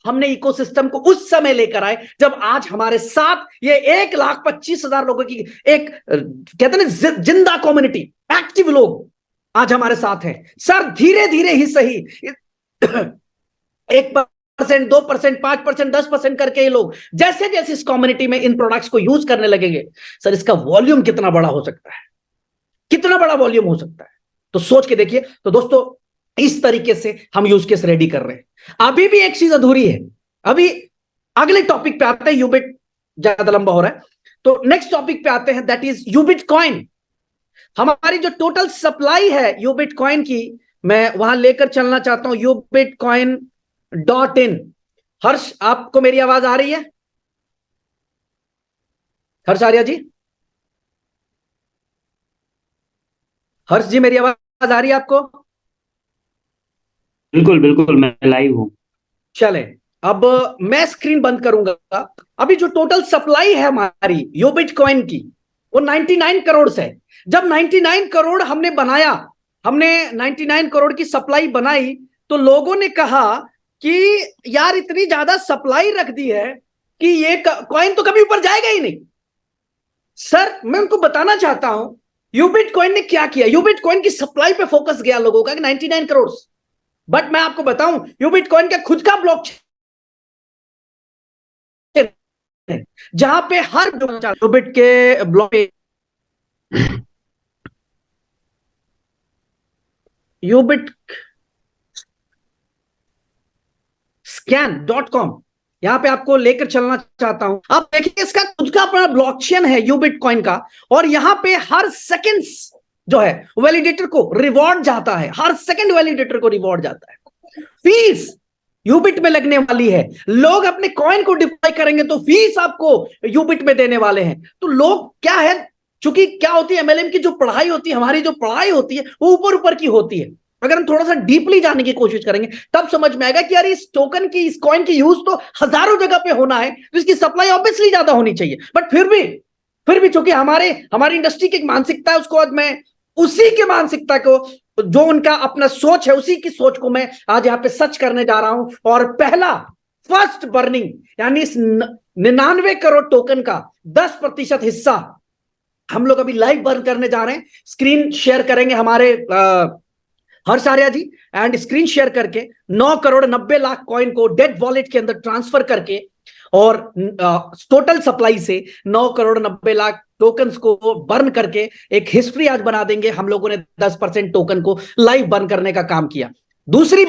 हमने इकोसिस्टम को उस समय लेकर आए जब आज हमारे साथ ये 1,25,000 लोगों की एक कहते हैं जिंदा कम्युनिटी, एक्टिव लोग आज हमारे साथ हैं। सर धीरे धीरे ही सही 1%, 2%, 5%, 10% करके ये लोग जैसे जैसे इस कम्युनिटी में इन प्रोडक्ट्स को यूज करने लगेंगे, सर इसका वॉल्यूम कितना बड़ा हो सकता है, कितना बड़ा वॉल्यूम हो सकता है। तो सोच के देखिए। तो दोस्तों इस तरीके से हम यूज केस रेडी कर रहे हैं। अभी भी एक चीज अधूरी है, अभी अगले टॉपिक पे आते हैं। यूबिट ज्यादा लंबा हो रहा है तो नेक्स्ट टॉपिक पे आते हैं, दैट इज यूबिट कॉइन। हमारी जो टोटल सप्लाई है यूबिट कॉइन की, मैं वहां लेकर चलना चाहता हूं, ubitcoin.in। हर्ष, आपको मेरी आवाज आ रही है? हर्ष आर्या जी, हर्ष जी मेरी आवाज आ रही है आपको? बिल्कुल बिल्कुल, मैं लाइव हूं। चले, अब मैं स्क्रीन बंद करूंगा। अभी जो टोटल सप्लाई है हमारी यूबिट कॉइन की वो 99 करोड़ है। जब 99 करोड़ हमने बनाया, हमने 99 करोड़ की सप्लाई बनाई तो लोगों ने कहा कि यार इतनी ज्यादा सप्लाई रख दी है कि ये कॉइन तो कभी ऊपर जाएगा ही नहीं। सर मैं उनको बताना चाहता हूं यूबिट कॉइन ने क्या किया। यूबिट कॉइन की सप्लाई पे फोकस गया लोगों का 99 करोड़, बट मैं आपको बताऊं यूबिट कॉइन का खुद का ब्लॉकचेन जहां पे हर यूबिट के ब्लॉक पे यूबिट scan.com यहां पे आपको लेकर चलना चाहता हूं। अब देखिए इसका खुद का अपना ब्लॉकचेन है यूबिट कॉइन का, और यहां पे हर सेकंड्स जो है वैलिडेटर को रिवॉर्ड जाता है, हर सेकंड वैलिडेटर को रिवॉर्ड जाता है। फीस यूबिट में लगने वाली है, लोग अपने कॉइन को डिप्लॉय करेंगे तो फीस आपको यूबिट में देने वाले हैं। तो लोग क्या है, चूंकि क्या होती है एमएलएम की जो पढ़ाई होती है, हमारी जो पढ़ाई होती है वो ऊपर ऊपर की होती है। अगर हम थोड़ा सा डीपली जानने की कोशिश करेंगे तब समझ में आएगा कि यार इस टोकन की, इस कॉइन की यूज तो हजारों जगह पे होना है, तो इसकी सप्लाई ऑब्वियसली ज्यादा होनी चाहिए। बट फिर भी चूंकि हमारी इंडस्ट्री की एक मानसिकता है, उसको आज मैं उसी की मानसिकता को, जो उनका अपना सोच है, उसी की सोच को मैं आज यहाँ पे सच करने जा रहा हूं। और फर्स्ट बर्निंग, यानी इस 99 करोड़ टोकन का 10% हिस्सा हम लोग अभी लाइव बर्न करने जा रहे हैं। स्क्रीन शेयर करेंगे हमारे हर्ष Arya ji, and screen share करके 9 करोड़ 90 लाख कॉइन को डेड वॉलेट के अंदर ट्रांसफर करके, और टोटल सप्लाई से 9 करोड़ 90 लाख टोकन्स को बर्न करके एक हिस्ट्री आज बना देंगे। हम लोगों ने 10% टोकन को लाइव बर्न करने का काम किया। दूसरी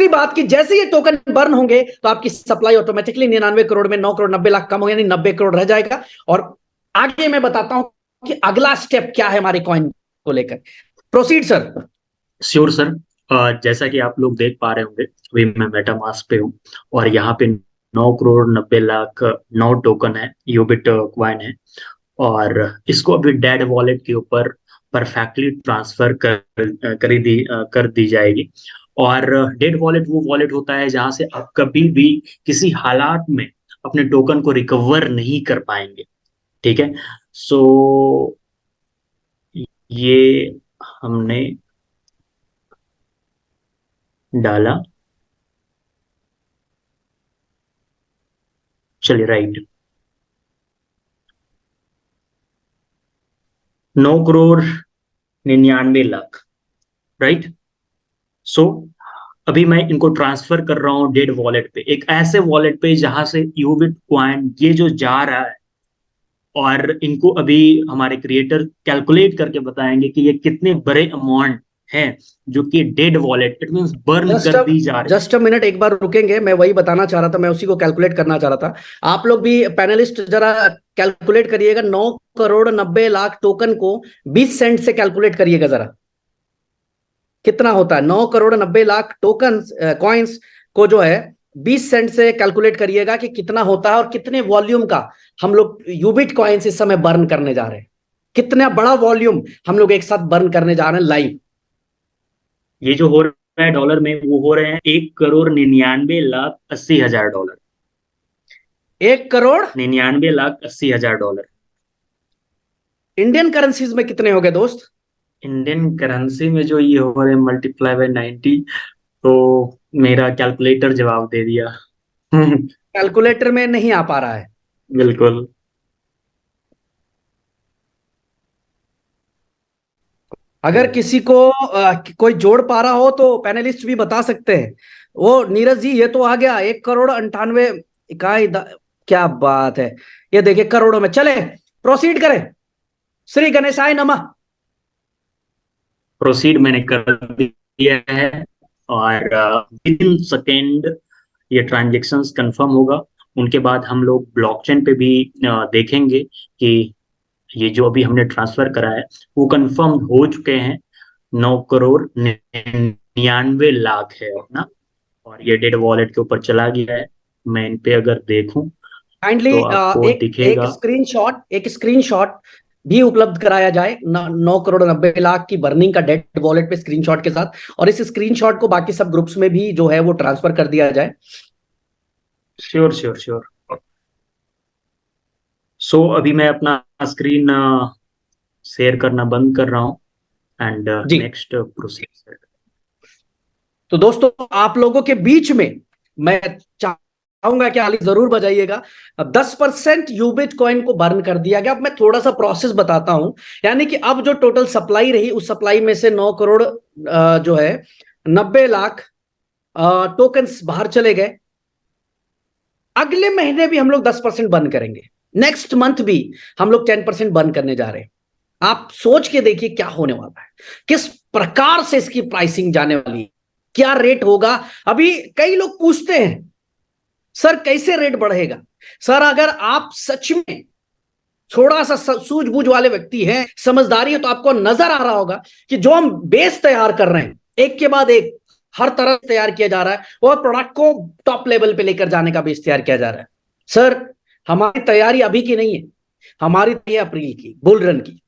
बात कि जैसे ये टोकन बर्न होंगे तो आपकी सप्लाई ऑटोमेटिकली 99 करोड़ में 9 करोड़ 90 लाख कम हो, यानी 90 करोड़ रह जाएगा। और आगे मैं बताता हूं कि अगला स्टेप क्या है हमारे कॉइन को लेकर। Proceed sir. Sure sir. जैसा कि आप लोग देख पा रहे होंगे, अभी मैं मेटामास्क पे हूँ और यहाँ पे 9 करोड़ 90 लाख 9 टोकन है, यूबिट क्वाइन है, और इसको अभी डेड वॉलेट के ऊपर परफेक्टली ट्रांसफर कर दी जाएगी। और डेड वॉलेट वो वॉलेट होता है जहां से आप कभी भी किसी हालात में अपने टोकन को रिकवर नहीं कर पाएंगे। ठीक है, सो ये हमने डाला, चलिए राइट, 9 करोड़ 99 लाख, राइट। सो अभी मैं इनको ट्रांसफर कर रहा हूं डेड वॉलेट पे, एक ऐसे वॉलेट पे जहां से यूबिट क्वाइन ये जो जा रहा है, और इनको अभी हमारे क्रिएटर कैलकुलेट करके बताएंगे कि ये कितने बड़े अमाउंट हैं जो कि dead wallet, it means burn कर दी जा रही है। जस्ट अ मिनट, एक बार रुकेंगे, मैं वही बताना चाह रहा था, मैं उसी को कैलकुलेट करना चाह रहा था। आप लोग भी पैनलिस्ट जरा कैलकुलेट करिएगा, 9 करोड़ 90 लाख टोकन को 20 सेंट से कैलकुलेट करिएगा जरा, कितना होता है 9 करोड़ 90 लाख टोकन कॉइन्स को जो है 20 सेंट से कैलकुलेट करिएगा कि कितना होता है, और कितने वॉल्यूम का हम लोग यूबिट कॉइन्स इस समय बर्न करने जा रहे हैं, कितना बड़ा वॉल्यूम हम लोग एक साथ बर्न करने जा रहे हैं लाइव। ये जो हो रहा है डॉलर में, वो हो रहे हैं 1 करोड़ 99 लाख 80 हजार डॉलर। 1 करोड़ 99 लाख 80 हजार डॉलर इंडियन करेंसीज में कितने हो गए दोस्त? इंडियन करेंसी में जो ये हो रहे हैं मल्टीप्लाई बाय 90, तो मेरा कैलकुलेटर जवाब दे दिया। कैलकुलेटर में नहीं आ पा रहा है। बिल्कुल। अगर किसी को कोई जोड़ पा रहा हो तो पैनलिस्ट भी बता सकते हैं। वो नीरज जी, ये तो आ गया 1 करोड़ 98 इकाई, क्या बात है, ये देखिए करोड़ों में। चले प्रोसीड करें। श्री गणेशाय नमः। प्रोसीड मैंने कर दिया है, और विद इन सेकेंड ये ट्रांजेक्शन्स कंफर्म होगा। उनके बाद हम लोग ब्लॉकचेन पे भी देखेंगे कि ये जो अभी हमने ट्रांसफर करा है वो कंफर्म हो चुके हैं, 9 करोड़ 99 लाख है अपना, और ये डेड वॉलेट के ऊपर चला गया है। मैं इन पे अगर देखूं काइंडली तो आपको दिखेगा, एक स्क्रीनशॉट भी उपलब्ध कराया जाए 9 करोड़ 90 लाख की बर्निंग का डेड वॉलेट पे स्क्रीनशॉट के साथ, और इस स्क्रीनशॉट को बाकी सब ग्रुप्स में भी जो है वो ट्रांसफर कर दिया जाए। Sure sure sure. सो अभी मैं अपना स्क्रीन शेयर करना बंद कर रहा हूं, एंड नेक्स्ट प्रोसीड। तो दोस्तों आप लोगों के बीच में मैं चाहूंगा कि ताली जरूर बजाइएगा। 10% यूबिट कॉइन को बर्न कर दिया गया। अब मैं थोड़ा सा प्रोसेस बताता हूं, यानी कि अब जो टोटल सप्लाई रही उस सप्लाई में से 9 करोड़ जो है 90 लाख टोकन्स बाहर चले गए। अगले महीने भी हम लोग 10% बर्न करेंगे, नेक्स्ट मंथ भी हम लोग 10% बर्न करने जा रहे हैं। आप सोच के देखिए क्या होने वाला है, किस प्रकार से इसकी प्राइसिंग जाने वाली है, क्या रेट होगा। अभी कई लोग पूछते हैं सर कैसे रेट बढ़ेगा। सर अगर आप सच में थोड़ा सा सूझबूझ वाले व्यक्ति हैं, समझदारी है, तो आपको नजर आ रहा होगा कि जो हम बेस तैयार कर रहे हैं, एक के बाद एक हर तरह से तैयार किया जा रहा है, और प्रोडक्ट को टॉप लेवल पे लेकर जाने का बेस तैयार किया जा रहा है। सर हमारी तैयारी अभी की नहीं है, हमारी तैयारी अप्रैल की, बुल रन की।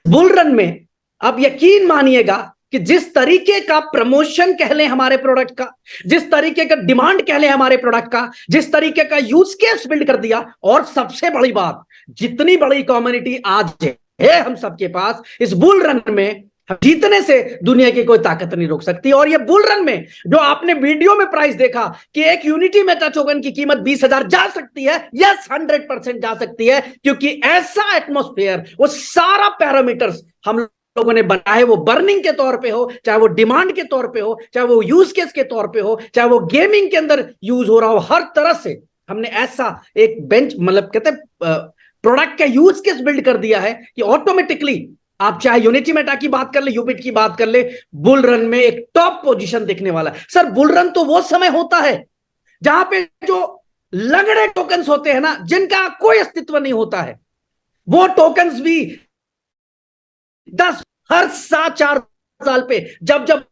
बुल रन में अब यकीन मानिएगा कि जिस तरीके का प्रमोशन कह लें हमारे प्रोडक्ट का, जिस तरीके का डिमांड कह लें हमारे प्रोडक्ट का, जिस तरीके का यूज केस बिल्ड कर दिया, और सबसे बड़ी बात, जितनी बड़ी कम्युनिटी आज है हम सबके पास, इस बुल रन में जीतने से दुनिया की कोई ताकत नहीं रोक सकती। और ये बुल रन में जो आपने वीडियो में प्राइस देखा कि एक यूनिटी मेटा टोकन की कीमत 20,000 जा सकती है, यस 100% जा सकती है, क्योंकि ऐसा एटमॉस्फेयर, वो सारा पैरामीटर्स हम लोगों ने बनाया है, वो बर्निंग के तौर पे हो, चाहे वो डिमांड के तौर पे हो, चाहे वो यूज केस के तौर पे हो, चाहे वो गेमिंग के अंदर यूज हो रहा हो, हर तरह से हमने ऐसा एक बेंच, मतलब कहते हैं प्रोडक्ट का यूज केस बिल्ड कर दिया है कि ऑटोमेटिकली आप चाहे यूनिटी मेटा की बात कर ले, यूबिट की बात कर ले, बुल रन में एक टॉप पोजीशन दिखने वाला है। सर बुल रन तो वो समय होता है जहां पे जो लगड़े टोकन्स होते हैं ना, जिनका कोई अस्तित्व नहीं होता है, वो टोकन्स भी 10 हर 4 साल पे जब जब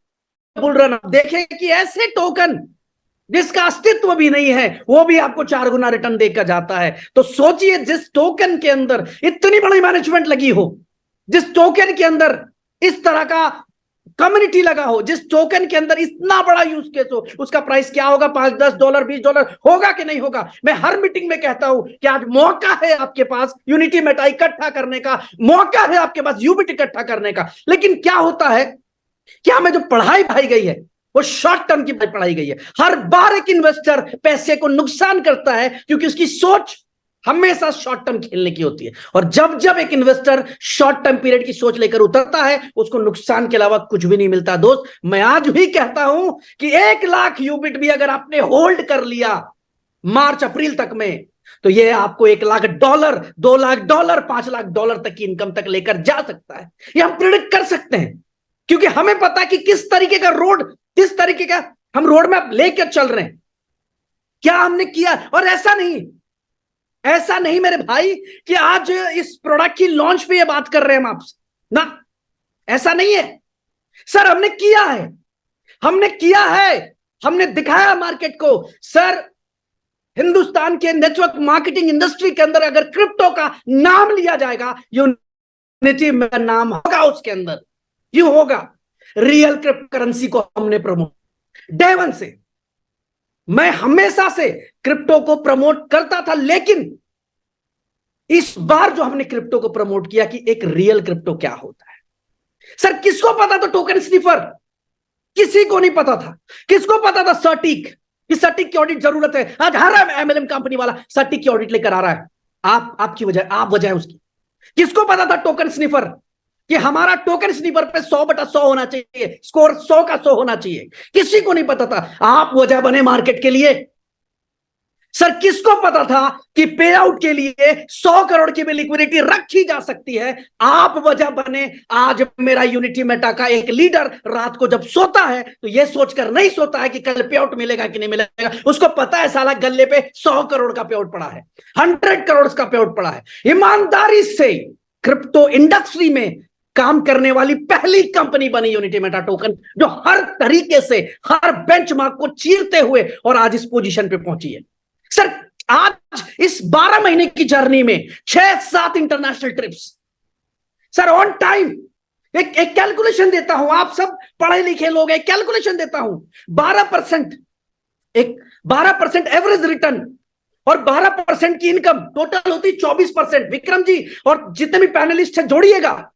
बुल रन देखें कि ऐसे टोकन जिसका अस्तित्व भी नहीं है, वो भी आपको 4 गुना रिटर्न देकर जाता है। तो सोचिए, जिस टोकन के अंदर इतनी बड़ी मैनेजमेंट लगी हो, जिस टोकन के अंदर इस तरह का कम्युनिटी लगा हो, जिस टोकन के अंदर इतना बड़ा यूज केस हो, उसका प्राइस क्या होगा? $5, $10, $20 होगा कि नहीं होगा? मैं हर मीटिंग में कहता हूं कि आज मौका है आपके पास यूनिटी मेटा इकट्ठा करने का, मौका है आपके पास यूबिट इकट्ठा करने का। लेकिन क्या होता है, क्या हमें जो पढ़ाई पढ़ाई गई है वो शॉर्ट टर्म की पढ़ाई गई है। हर बार एक इन्वेस्टर पैसे को नुकसान करता है क्योंकि उसकी सोच हमेशा शॉर्ट टर्म खेलने की होती है। और जब जब एक इन्वेस्टर शॉर्ट टर्म पीरियड की सोच लेकर उतरता है, उसको नुकसान के अलावा कुछ भी नहीं मिलता। दोस्त, मैं आज भी कहता हूं कि 1 लाख यूबिट भी अगर आपने होल्ड कर लिया मार्च अप्रैल तक में, तो ये आपको $1 लाख, $2 लाख, $5 लाख तक की इनकम तक लेकर जा सकता है। ये हम प्रिडिक्ट कर सकते हैं क्योंकि हमें पता है कि किस तरीके का रोड, किस तरीके का हम रोड मैप लेकर चल रहे हैं, क्या हमने किया। और ऐसा नहीं मेरे भाई कि आज इस प्रोडक्ट की लॉन्च पे ये बात कर रहे हैं हम आपसे, ना, ऐसा नहीं है सर। हमने दिखाया मार्केट को। सर, हिंदुस्तान के नेटवर्क मार्केटिंग इंडस्ट्री के अंदर अगर क्रिप्टो का नाम लिया जाएगा, यूनिटी में नाम होगा, उसके अंदर ये होगा। रियल क्रिप्टो करेंसी को हमने प्रमोट डे वन से, मैं हमेशा से क्रिप्टो को प्रमोट करता था, लेकिन इस बार जो हमने क्रिप्टो को प्रमोट किया कि एक रियल क्रिप्टो क्या होता है। सर, किसको पता था टोकन स्निफर? किसी को नहीं पता था। किसको पता था सटीक, कि सटीक की ऑडिट जरूरत है? आज हर एमएलएम कंपनी वाला सटीक की ऑडिट लेकर आ रहा है। आपकी वजह, आप वजह है उसकी। किसको पता था टोकन स्निफर कि हमारा टोकन स्निफर पे 100/100 होना चाहिए, स्कोर 100 का 100 होना चाहिए? किसी को नहीं पता था। आप वजह बने मार्केट के लिए। सर, किसको पता था कि पे आउट के लिए 100 करोड़ की भी लिक्विडिटी रखी जा सकती है? आप वजह बने। आज मेरा यूनिटी मेटा का एक लीडर रात को जब सोता है तो यह सोचकर नहीं सोता है कि कल पे आउट मिलेगा कि नहीं मिलेगा। उसको पता है साला गल्ले पे 100 करोड़ का पे आउट पड़ा है, 100 करोड़ का पे आउट पड़ा है। ईमानदारी से क्रिप्टो इंडस्ट्री में काम करने वाली पहली कंपनी बनी यूनिटी मेटा टोकन, जो हर तरीके से हर बेंचमार्क को चीरते हुए और आज इस पोजीशन पे पहुंची है। सर, आज इस 12 महीने की जर्नी में 6-7 international trips, sir on time. एक कैलकुलेशन देता हूं, आप सब पढ़े लिखे लोग, एक कैलकुलेशन देता हूं। 12% एवरेज रिटर्न और 12% की इनकम, टोटल होती 24%। विक्रम जी और जितने भी पैनलिस्ट हैं जोड़िएगा,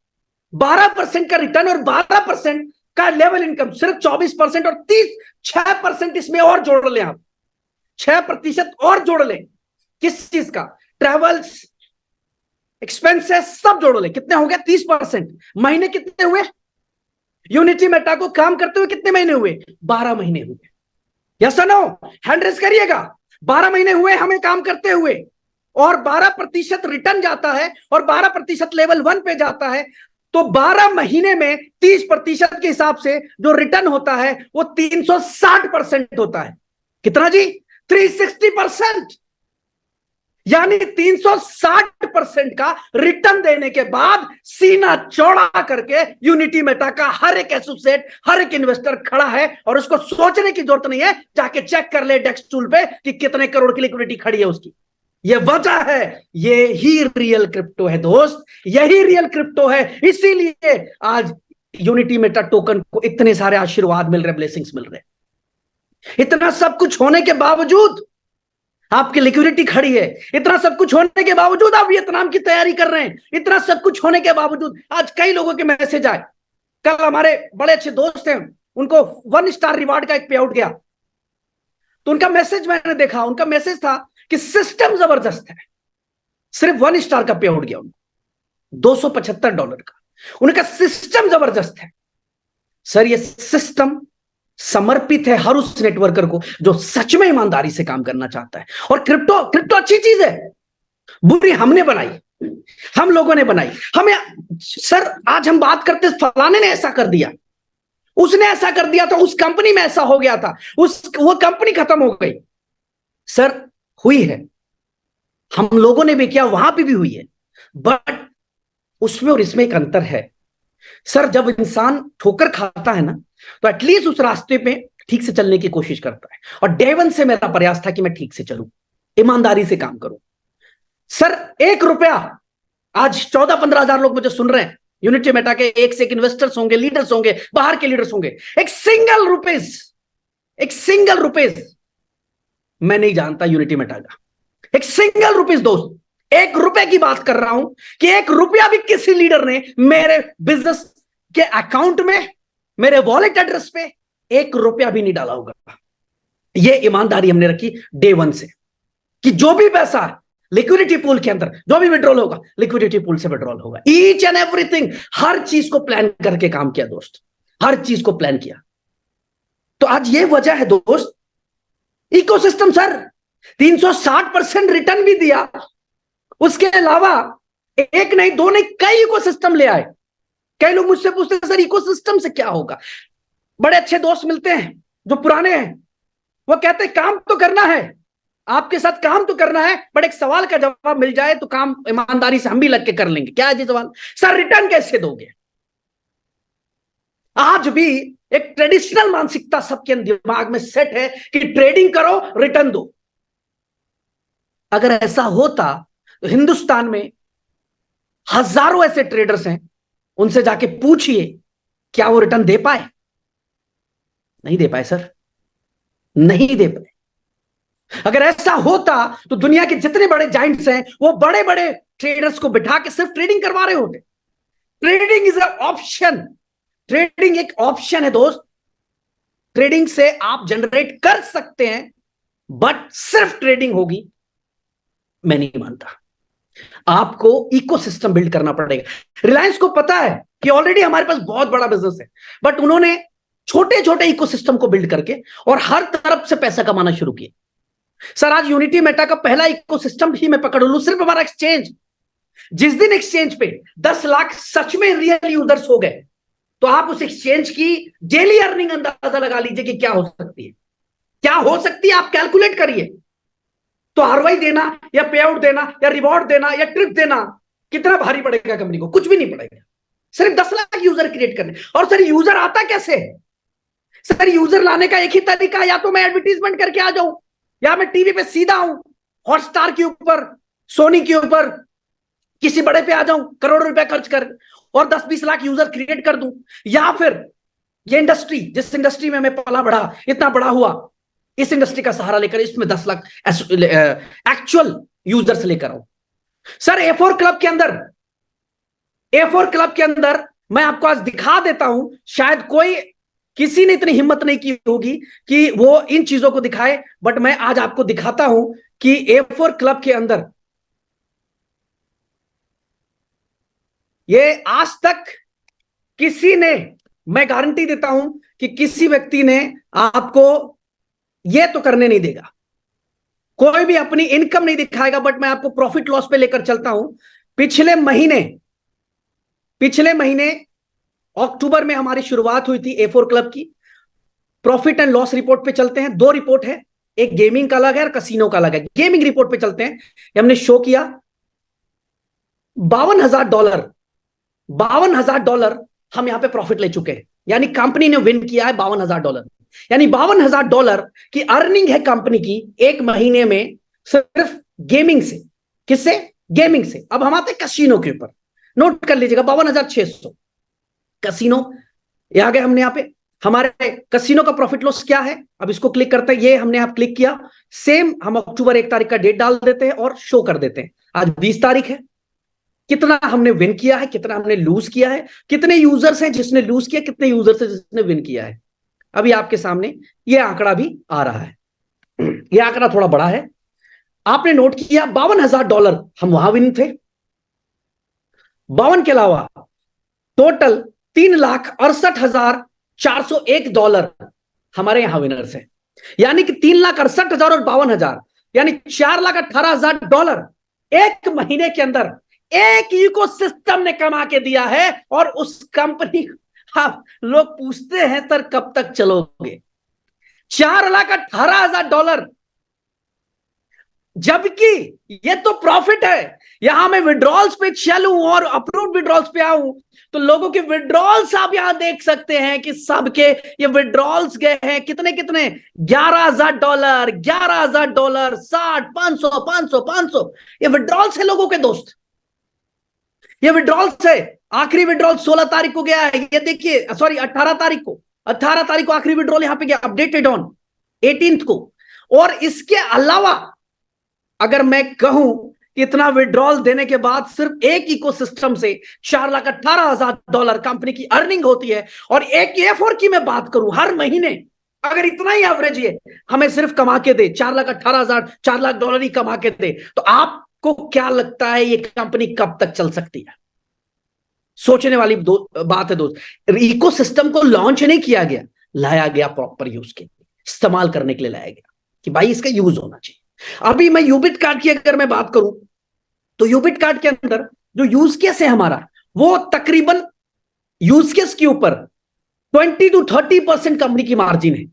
12% का रिटर्न और 12% का लेवल इनकम, सिर्फ 24% और 6% इसमें और जोड़ लें आप, 6% और जोड़ लें। किस चीज का? ट्रेवल्स, एक्सपेंसेस सब जोड़ लें। कितने हो गए? 30%। महीने कितने हुए? यूनिटी मेटा को काम करते हुए कितने महीने हुए? 12 महीने हुए। यस और नो? हैंड रेस करिएगा। 12 महीने हुए हमें काम करते हुए, और 12% रिटर्न जाता है और 12% लेवल 1 पे जाता है। तो 12 महीने में 30% के हिसाब से जो रिटर्न होता है वो 360% होता है। कितना जी? 360%। यानी 360% का रिटर्न देने के बाद सीना चौड़ा करके यूनिटी मेटा का हर एक एसोसिएट, हर एक इन्वेस्टर खड़ा है, और उसको सोचने की जरूरत नहीं है, जाके चेक कर ले डेक्स टूल पे कि कितने करोड़ की लिक्विडिटी खड़ी है उसकी। ये वजह है, ये ही रियल क्रिप्टो है दोस्त, यही रियल क्रिप्टो है। इसीलिए आज यूनिटी मेटा टोकन को इतने सारे आशीर्वाद मिल रहे, ब्लेसिंग्स मिल रहे, इतना सब कुछ होने के बावजूद आपकी लिक्विडिटी खड़ी है, इतना सब कुछ होने के बावजूद आप वियतनाम की तैयारी कर रहे हैं, इतना सब कुछ होने के बावजूद आज कई लोगों के मैसेज आए। कल हमारे बड़े अच्छे दोस्त हैं, उनको 1 स्टार रिवार्ड का एक पे आउट गया, तो उनका मैसेज मैंने देखा, उनका मैसेज था कि सिस्टम जबरदस्त है, सिर्फ 1 स्टार का पे आउट गया उनको $275 का, उनका सिस्टम जबरदस्त है। सर ये सिस्टम समर्पित है हर उस नेटवर्कर को जो सच में ईमानदारी से काम करना चाहता है। और क्रिप्टो अच्छी चीज है, बुरी हमने बनाई, हम लोगों ने बनाई। हमें सर आज हम बात करते फलाने ने ऐसा कर दिया, उसने ऐसा कर दिया था, उस कंपनी में ऐसा हो गया था, वो कंपनी खत्म हो गई। सर हुई है, हम लोगों ने भी किया, वहां पे भी हुई है, बट उसमें और इसमें एक अंतर है। सर जब इंसान ठोकर खाता है ना, तो एटलीस्ट उस रास्ते पे ठीक से चलने की कोशिश करता है। और डे वन से मेरा प्रयास था कि मैं ठीक से चलूं, ईमानदारी से काम करूं। सर 1 रुपया, आज 14-15 हजार लोग मुझे सुन रहे हैं, यूनिटी मेटा के 1 से 1 इन्वेस्टर्स होंगे, लीडर्स होंगे, बाहर के लीडर्स होंगे। एक सिंगल रुपीज मैं नहीं जानता यूनिटी मेटा का, एक सिंगल रुपीज दोस्त, 1 रुपए की बात कर रहा हूं कि 1 रुपया भी किसी लीडर ने मेरे बिजनेस के अकाउंट में, मेरे वॉलेट एड्रेस पे 1 रुपया भी नहीं डाला होगा। ये ईमानदारी हमने रखी डे वन से कि जो भी पैसा लिक्विडिटी पूल के अंदर जो भी विड्रॉल होगा, लिक्विडिटी पूल से विड्रॉल होगा। ईच एंड एवरीथिंग, हर चीज को प्लान करके काम किया दोस्त, हर चीज को प्लान किया। तो आज ये वजह है दोस्त, इकोसिस्टम सर 360% रिटर्न भी दिया, उसके अलावा 1 नहीं 2 नहीं कई इकोसिस्टम ले आए। कई लोग मुझसे पूछते हैं सर इकोसिस्टम से क्या होगा। बड़े अच्छे दोस्त मिलते हैं जो पुराने हैं, वो कहते हैं काम तो करना है, आपके साथ काम तो करना है, बट एक सवाल का जवाब मिल जाए तो काम ईमानदारी से हम भी लग के कर लेंगे। क्या है जी सवाल? सर रिटर्न कैसे दोगे? आज भी एक ट्रेडिशनल मानसिकता सबके दिमाग में सेट है कि ट्रेडिंग करो रिटर्न दो। अगर ऐसा होता तो हिंदुस्तान में हजारों ऐसे ट्रेडर्स हैं, उनसे जाके पूछिए क्या वो रिटर्न दे पाए? नहीं दे पाए सर, नहीं दे पाए। अगर ऐसा होता तो दुनिया के जितने बड़े जाइंट्स हैं वो बड़े बड़े ट्रेडर्स को बिठा के सिर्फ ट्रेडिंग करवा रहे होते। Trading is a option, trading एक ऑप्शन है दोस्त। ट्रेडिंग से आप जनरेट कर सकते हैं, बट सिर्फ ट्रेडिंग होगी मैं नहीं मानता। आपको इकोसिस्टम बिल्ड करना पड़ेगा। रिलायंस को पता है कि ऑलरेडी हमारे पास बहुत बड़ा बिजनेस है, बट उन्होंने छोटे छोटे इकोसिस्टम को बिल्ड करके और हर तरफ से पैसा कमाना शुरू किया। सर आज यूनिटी मेटा का पहला इकोसिस्टम ही मैं पकड़ लूं, सिर्फ हमारा एक्सचेंज, जिस दिन एक्सचेंज पे 10 लाख सच में रियल यूजर्स हो गए, तो आप उस एक्सचेंज की डेली अर्निंग अंदाजा लगा लीजिए कि क्या हो सकती है, क्या हो सकती है, आप कैलकुलेट करिए। तो आरवाई देना या पे आउट देना या रिवॉर्ड देना या ट्रिप देना कितना भारी पड़ेगा कंपनी को? कुछ भी नहीं पड़ेगा, सिर्फ 10 लाख यूजर क्रिएट करने। और सर यूजर आता कैसे है? सर यूजर लाने का एक ही तरीका है, या तो मैं एडवर्टीजमेंट करके आ जाऊं, या मैं टीवी पे सीधा आऊं, हॉटस्टार के ऊपर, सोनी के ऊपर, किसी बड़े पे आ जाऊं करोड़ों रुपए खर्च कर और 10-20 लाख यूजर क्रिएट कर दूं। या फिर ये इंडस्ट्री, जिस इंडस्ट्री में मैं पला बढ़ा, इतना बड़ा हुआ, इस इंडस्ट्री का सहारा लेकर इसमें 10 लाख एक्चुअल यूजर्स लेकर आऊं। सर A4 क्लब के अंदर मैं आपको आज दिखा देता हूं, शायद किसी ने इतनी हिम्मत नहीं की होगी कि वो इन चीजों को दिखाए, बट मैं आज आपको दिखाता हूं कि A4 क्लब के अंदर ये आज तक किसी ने, मैं गारंटी देता हूं कि किसी व्यक्ति ने आपको ये तो करने नहीं देगा, कोई भी अपनी इनकम नहीं दिखाएगा। बट मैं आपको प्रॉफिट लॉस पे लेकर चलता हूं। पिछले महीने अक्टूबर में हमारी शुरुआत हुई थी A4 क्लब की। प्रॉफिट एंड लॉस रिपोर्ट पे चलते हैं, 2 रिपोर्ट है, एक गेमिंग का अलग है और कसिनो का अलग है। गेमिंग रिपोर्ट पे चलते हैं, हमने शो किया $52,000 हम यहां पे प्रॉफिट ले चुके हैं, यानी कंपनी ने विन किया है $52,000, यानी $52,000 की अर्निंग है कंपनी की 1 महीने में, सिर्फ गेमिंग से। किससे? गेमिंग से। अब हम आते हैं कसिनो के ऊपर, नोट कर लीजिएगा 52,600 कसिनो ये आ गए हमने यहाँ पे हमारे कसिनो का प्रॉफिट लॉस क्या है। अब इसको क्लिक करते हैं, ये हमने आप क्लिक किया, सेम हम अक्टूबर 1 तारीख का डेट डाल देते हैं और शो कर देते हैं। आज 20 तारीख है, कितना हमने विन किया है, कितना हमने लूज किया है, कितने यूजर्स हैं जिसने लूज किया, कितने यूजर्स हैं जिसने विन किया है। अभी आपके सामने ये आंकड़ा भी आ रहा है। ये आंकड़ा थोड़ा बड़ा है, आपने नोट किया $52,000 हम वहां विन थे। 52 के अलावा टोटल $3,68,401 हमारे यहां विनर्स हैं, यानी कि 3,68,000 और 52,000 यानी $4,18,000 एक महीने के अंदर एक इकोसिस्टम ने कमा के दिया है। और उस कंपनी, आप लोग पूछते हैं सर कब तक चलोगे, $4,18,000, जबकि ये तो प्रॉफिट है। यहां मैं विड्रॉल्स पे चलूं और अप्रूव्ड विड्रॉल्स पे आऊं तो लोगों के विड्रॉल्स आप यहां देख सकते हैं कि सबके ये विड्रॉल्स गए हैं कितने कितने, $11,000, $11,000, 60, 500, 500, 500, ये विड्रॉल्स है लोगों के दोस्त, ये विड्रॉल्स है। आखिरी विड्रॉल 16 तारीख को गया है, ये देखिए, सॉरी 18 तारीख को, 18 तारीख को आखिरी विड्रॉल यहां पे गया, अपडेटेड ऑन 18th को। और इसके अलावा अगर मैं कहूं इतना विड्रॉल देने के बाद सिर्फ एक इकोसिस्टम से $4,18,000 कंपनी की अर्निंग होती है। और एक A4 की मैं बात करूं, हर महीने अगर इतना ही एवरेज ये हमें सिर्फ कमा के दे, $4,18,000, $4 लाख ही कमा के दे, तो आपको क्या लगता है ये कंपनी कब तक चल सकती है? सोचने वाली बात है दोस्त। इकोसिस्टम को लॉन्च नहीं किया गया, लाया गया प्रॉपर यूज के लिए, इस्तेमाल करने के लिए लाया गया कि भाई इसका यूज होना चाहिए। अभी मैं यूबिट कार्ड की अगर मैं बात करूं तो यूबिट कार्ड के अंदर जो यूज केस है हमारा, वो तकरीबन यूज केस के ऊपर 20 to 30% कंपनी की मार्जिन है।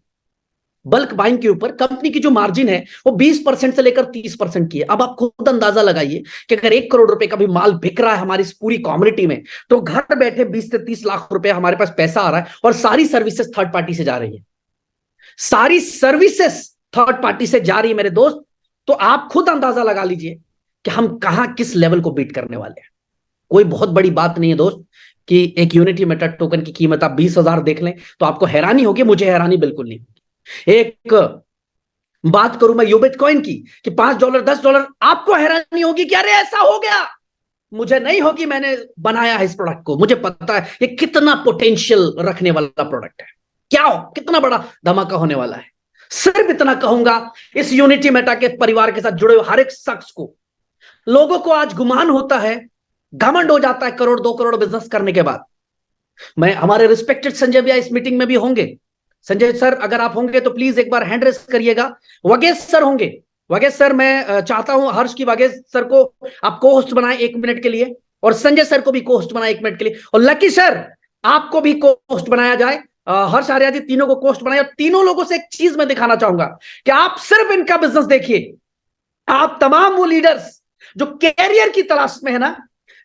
बल्क बाइंग के ऊपर कंपनी की जो मार्जिन है वो 20% से लेकर 30% की है। अब आप खुद अंदाजा लगाइए कि अगर 1 करोड़ रुपए का भी माल बिक रहा है हमारी इस पूरी कम्युनिटी में, तो घर बैठे 20 से 30 लाख रुपए हमारे पास पैसा आ रहा है और सारी सर्विसेज थर्ड पार्टी से जा रही है, सारी सर्विसेज थर्ड पार्टी से जा रही है मेरे दोस्त। तो आप खुद अंदाजा लगा लीजिए कि हम कहां किस लेवल को बीट करने वाले हैं। कोई बहुत बड़ी बात नहीं है दोस्त कि एक यूनिटी मेटा टोकन की कीमत आप 20,000 देख लें तो आपको हैरानी होगी, मुझे हैरानी बिल्कुल नहीं होगी। एक बात करूं मैं यूबिट कॉइन की कि $5, $10, आपको हैरानी होगी कि अरे ऐसा हो गया, मुझे नहीं होगी, मैंने बनाया है इस प्रोडक्ट को, मुझे पता है ये कितना पोटेंशियल रखने वाला प्रोडक्ट है, क्या हो कितना बड़ा धमाका होने वाला है। सिर्फ इतना कहूंगा, इस यूनिटी मेटा के परिवार के साथ जुड़े हुए हर एक शख्स को, लोगों को आज गुमान होता है, घमंड हो जाता है करोड़ 2 करोड़ बिजनेस करने के बाद। मैं, हमारे रिस्पेक्टेड संजय भैया इस मीटिंग में भी होंगे। संजय सर अगर आप होंगे तो प्लीज एक बार हैंड रेस करिएगा। वगेश सर होंगे। वगेश सर, मैं चाहता हूं हर्ष की वगेश सर को आप को होस्ट बनाए 1 मिनट के लिए, और संजय सर को भी को होस्ट बनाए 1 मिनट के लिए, और लकी सर आपको भी को होस्ट बनाया जाए। हर्ष आर्या जी, तीनों को कोस्ट बनाया। तीनों लोगों से एक चीज मैं दिखाना चाहूंगा कि आप सिर्फ इनका बिजनेस देखिए। आप तमाम वो लीडर्स जो कैरियर की तलाश में है ना,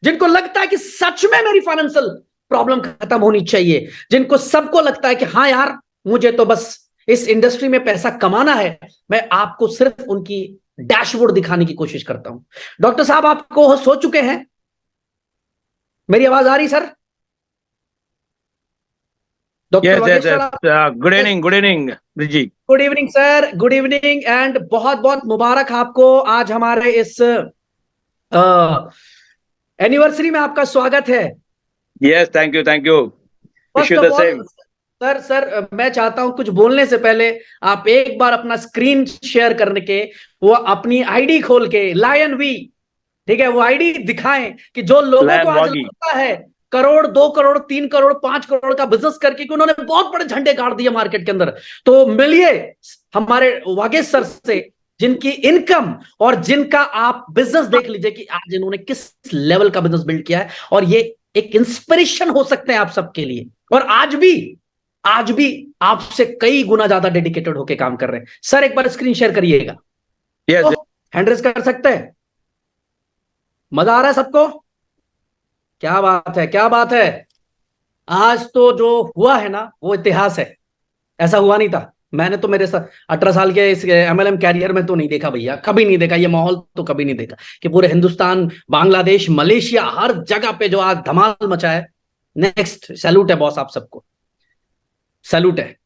जिनको लगता है कि सच में मेरी फाइनेंशियल प्रॉब्लम खत्म होनी चाहिए, जिनको सबको लगता है कि हाँ यार मुझे तो बस इस इंडस्ट्री में पैसा कमाना है, मैं आपको सिर्फ उनकी डैशबोर्ड दिखाने की कोशिश करता हूं। डॉक्टर साहब आपको होस्ट हो चुके हैं, मेरी आवाज आ रही sir? Good evening breezy. Good evening sir, good evening and बहुत बहुत मुबारक आपको। आज हमारे इस एनिवर्सरी में आपका स्वागत है। Yes, thank you wish you the same. Sir मैं चाहता हूं कुछ बोलने से पहले आप एक बार अपना स्क्रीन शेयर करने के, वो अपनी आईडी खोल के, लायन वी, ठीक है, वो आईडी दिखाएं कि जो लोगों को आज लगता है करोड़ 2 करोड़ 3 करोड़ 5 करोड़ का बिजनेस करके कि उन्होंने बहुत बड़े झंडे गाड़ दिए मार्केट के अंदर, तो मिलिए हमारे वागेश सर से, जिनकी इनकम और जिनका आप बिजनेस देख लीजिए कि आज इन्होंने किस लेवल का बिजनेस बिल्ड किया है, और ये एक इंस्पिरेशन हो सकते हैं आप सबके लिए। और आज भी आपसे कई गुना ज्यादा डेडिकेटेड होकर काम कर रहे हैं। सर एक बार स्क्रीन शेयर करिएगा। yes, हैंड रेस कर सकते हैं? मजा आ रहा है सबको? क्या बात है, क्या बात है। आज तो जो हुआ है ना वो इतिहास है, ऐसा हुआ नहीं था। मैंने तो मेरे 18 साल के इस MLM कैरियर में तो नहीं देखा भैया, कभी नहीं देखा, ये माहौल तो कभी नहीं देखा कि पूरे हिंदुस्तान, बांग्लादेश, मलेशिया, हर जगह पे जो आज धमाल मचा है। नेक्स्ट सैल्यूट है बॉस आप सबको। सैल्यूट है।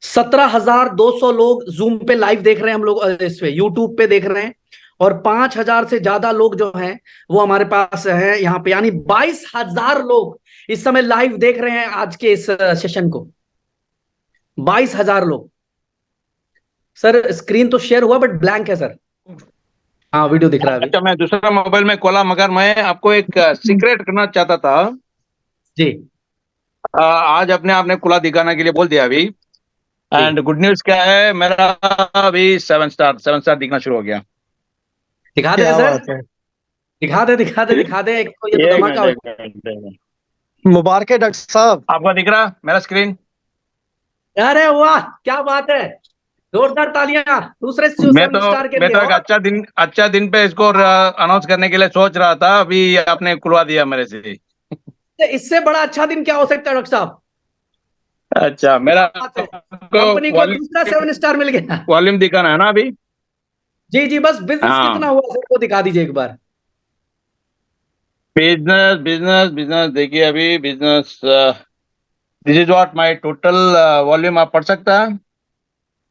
17,200 लोग जूम पे लाइव देख रहे हैं, हम लोग इस पे यूट्यूब पे देख रहे हैं, और 5,000 से ज्यादा लोग जो हैं वो हमारे पास हैं यहाँ पे, यानी 22,000 लोग इस समय लाइव देख रहे हैं आज के इस सेशन को। 22,000 लोग। सर स्क्रीन तो शेयर हुआ बट ब्लैंक है सर। हाँ वीडियो दिख रहा है अभी। अच्छा, मैं दूसरा मोबाइल में खोला, मगर मैं आपको एक सीक्रेट करना चाहता था। जी आज अपने आपने खुला दिखाने के लिए बोल दिया अभी। एंड गुड न्यूज क्या है, मेरा अभी 7 स्टार दिखना शुरू हो गया। दिखा दे क्या सर, बात है। दिखा दे एक तो ये तो धमाका हो एक मिनट। मुबारक है डॉक्टर साहब। आपको दिख रहा मेरा स्क्रीन? गया। अरे वाह क्या बात है, जोरदार तालियां दूसरे मैं 7 स्टार के तो लिए। एक अच्छा दिन पे इसको अनाउंस करने के लिए सोच रहा था, अभी आपने खुलवा दिया मेरे से। इससे बड़ा अच्छा दिन क्या हो सकता है डॉक्टर साहब। अच्छा, मेरा बात है, कंपनी को दूसरा 7 स्टार मिल गया। वॉल्यूम दिखाना है ना अभी? जी जी, बस बिजनेस हाँ। कितना हुआ सर को दिखा दीजिए एक बार। बिजनेस देखिए अभी business. This is what my total volume, आप पढ़ सकता है?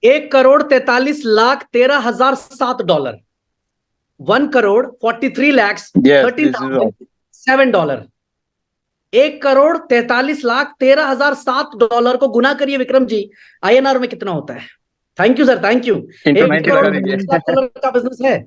1,43,13,007 dollar. Yes, this is all. $1,43,13,007। 1,43,13,007 को गुना करिए विक्रम जी, INR में कितना होता है। Thank you sir, thank you. Into 1 90 crore लगा दीजिए। 40 लाख डॉलर का बिजनेस है।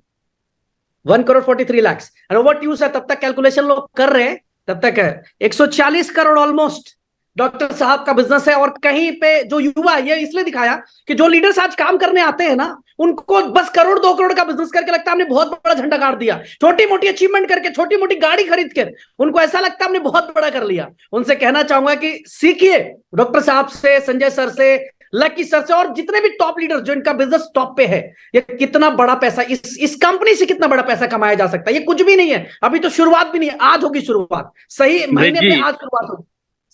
1,43,00,000 and over to you sir. तब तक कैलकुलेशन लोग कर रहे हैं, तब तक है 140 करोड़ ऑलमोस्ट डॉक्टर साहब का बिजनेस है। और कहीं पे जो युवा, ये इसलिए दिखाया कि जो लीडर्स आज काम करने आते हैं ना, उनको बस करोड़ 2 करोड़ का बिजनेस करके लगता है हमने बहुत बड़ा झंडा गाड़ दिया। छोटी मोटी अचीवमेंट करके, छोटी मोटी गाड़ी खरीद कर उनको ऐसा लगता है हमने बहुत बड़ा कर लिया। उनसे कहना चाहूंगा कि सीखिए डॉक्टर साहब से, संजय सर से, लकी सर से, और जितने भी टॉप लीडर्स जो इनका बिजनेस टॉप पे है। ये कितना बड़ा पैसा इस कंपनी से कितना बड़ा पैसा कमाया जा सकता है। ये कुछ भी नहीं है, अभी तो शुरुआत भी नहीं है, आज होगी शुरुआत, सही महीने पे आज शुरुआत होगी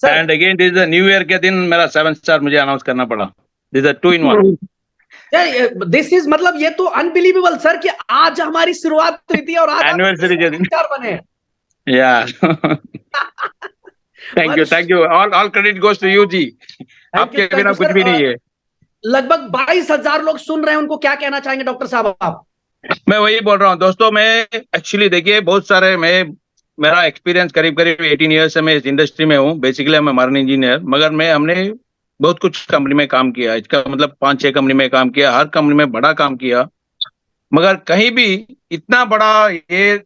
sir. And again this the new year के दिन मेरा 7 स्टार मुझे अनाउंस करना पड़ा। This is 2 in 1। This is मतलब ये तो अनबिलीवेबल सर कि आज हमारी शुरुआत हुई थी और आज एनिवर्सरी के दिन स्टार बने। या thank you all credit goes to you जी। आपके बिना कुछ भी नहीं है। लगभग 22,000 लोग सुन रहे हैं, उनको क्या कहना चाहेंगे डॉक्टर साहब आप। मैं वही बोल रहा हूँ दोस्तों, मैं एक्चुअली देखिए बहुत सारे मेरा एक्सपीरियंस करीब 18 ईयर्स से मैं इस इंडस्ट्री में हूँ। बेसिकली मैं मरीन इंजीनियर, मगर हमने बहुत कुछ कंपनी में काम किया। इसका मतलब 5-6 कंपनी में काम किया, हर कंपनी में बड़ा काम किया, मगर कहीं भी इतना बड़ा ये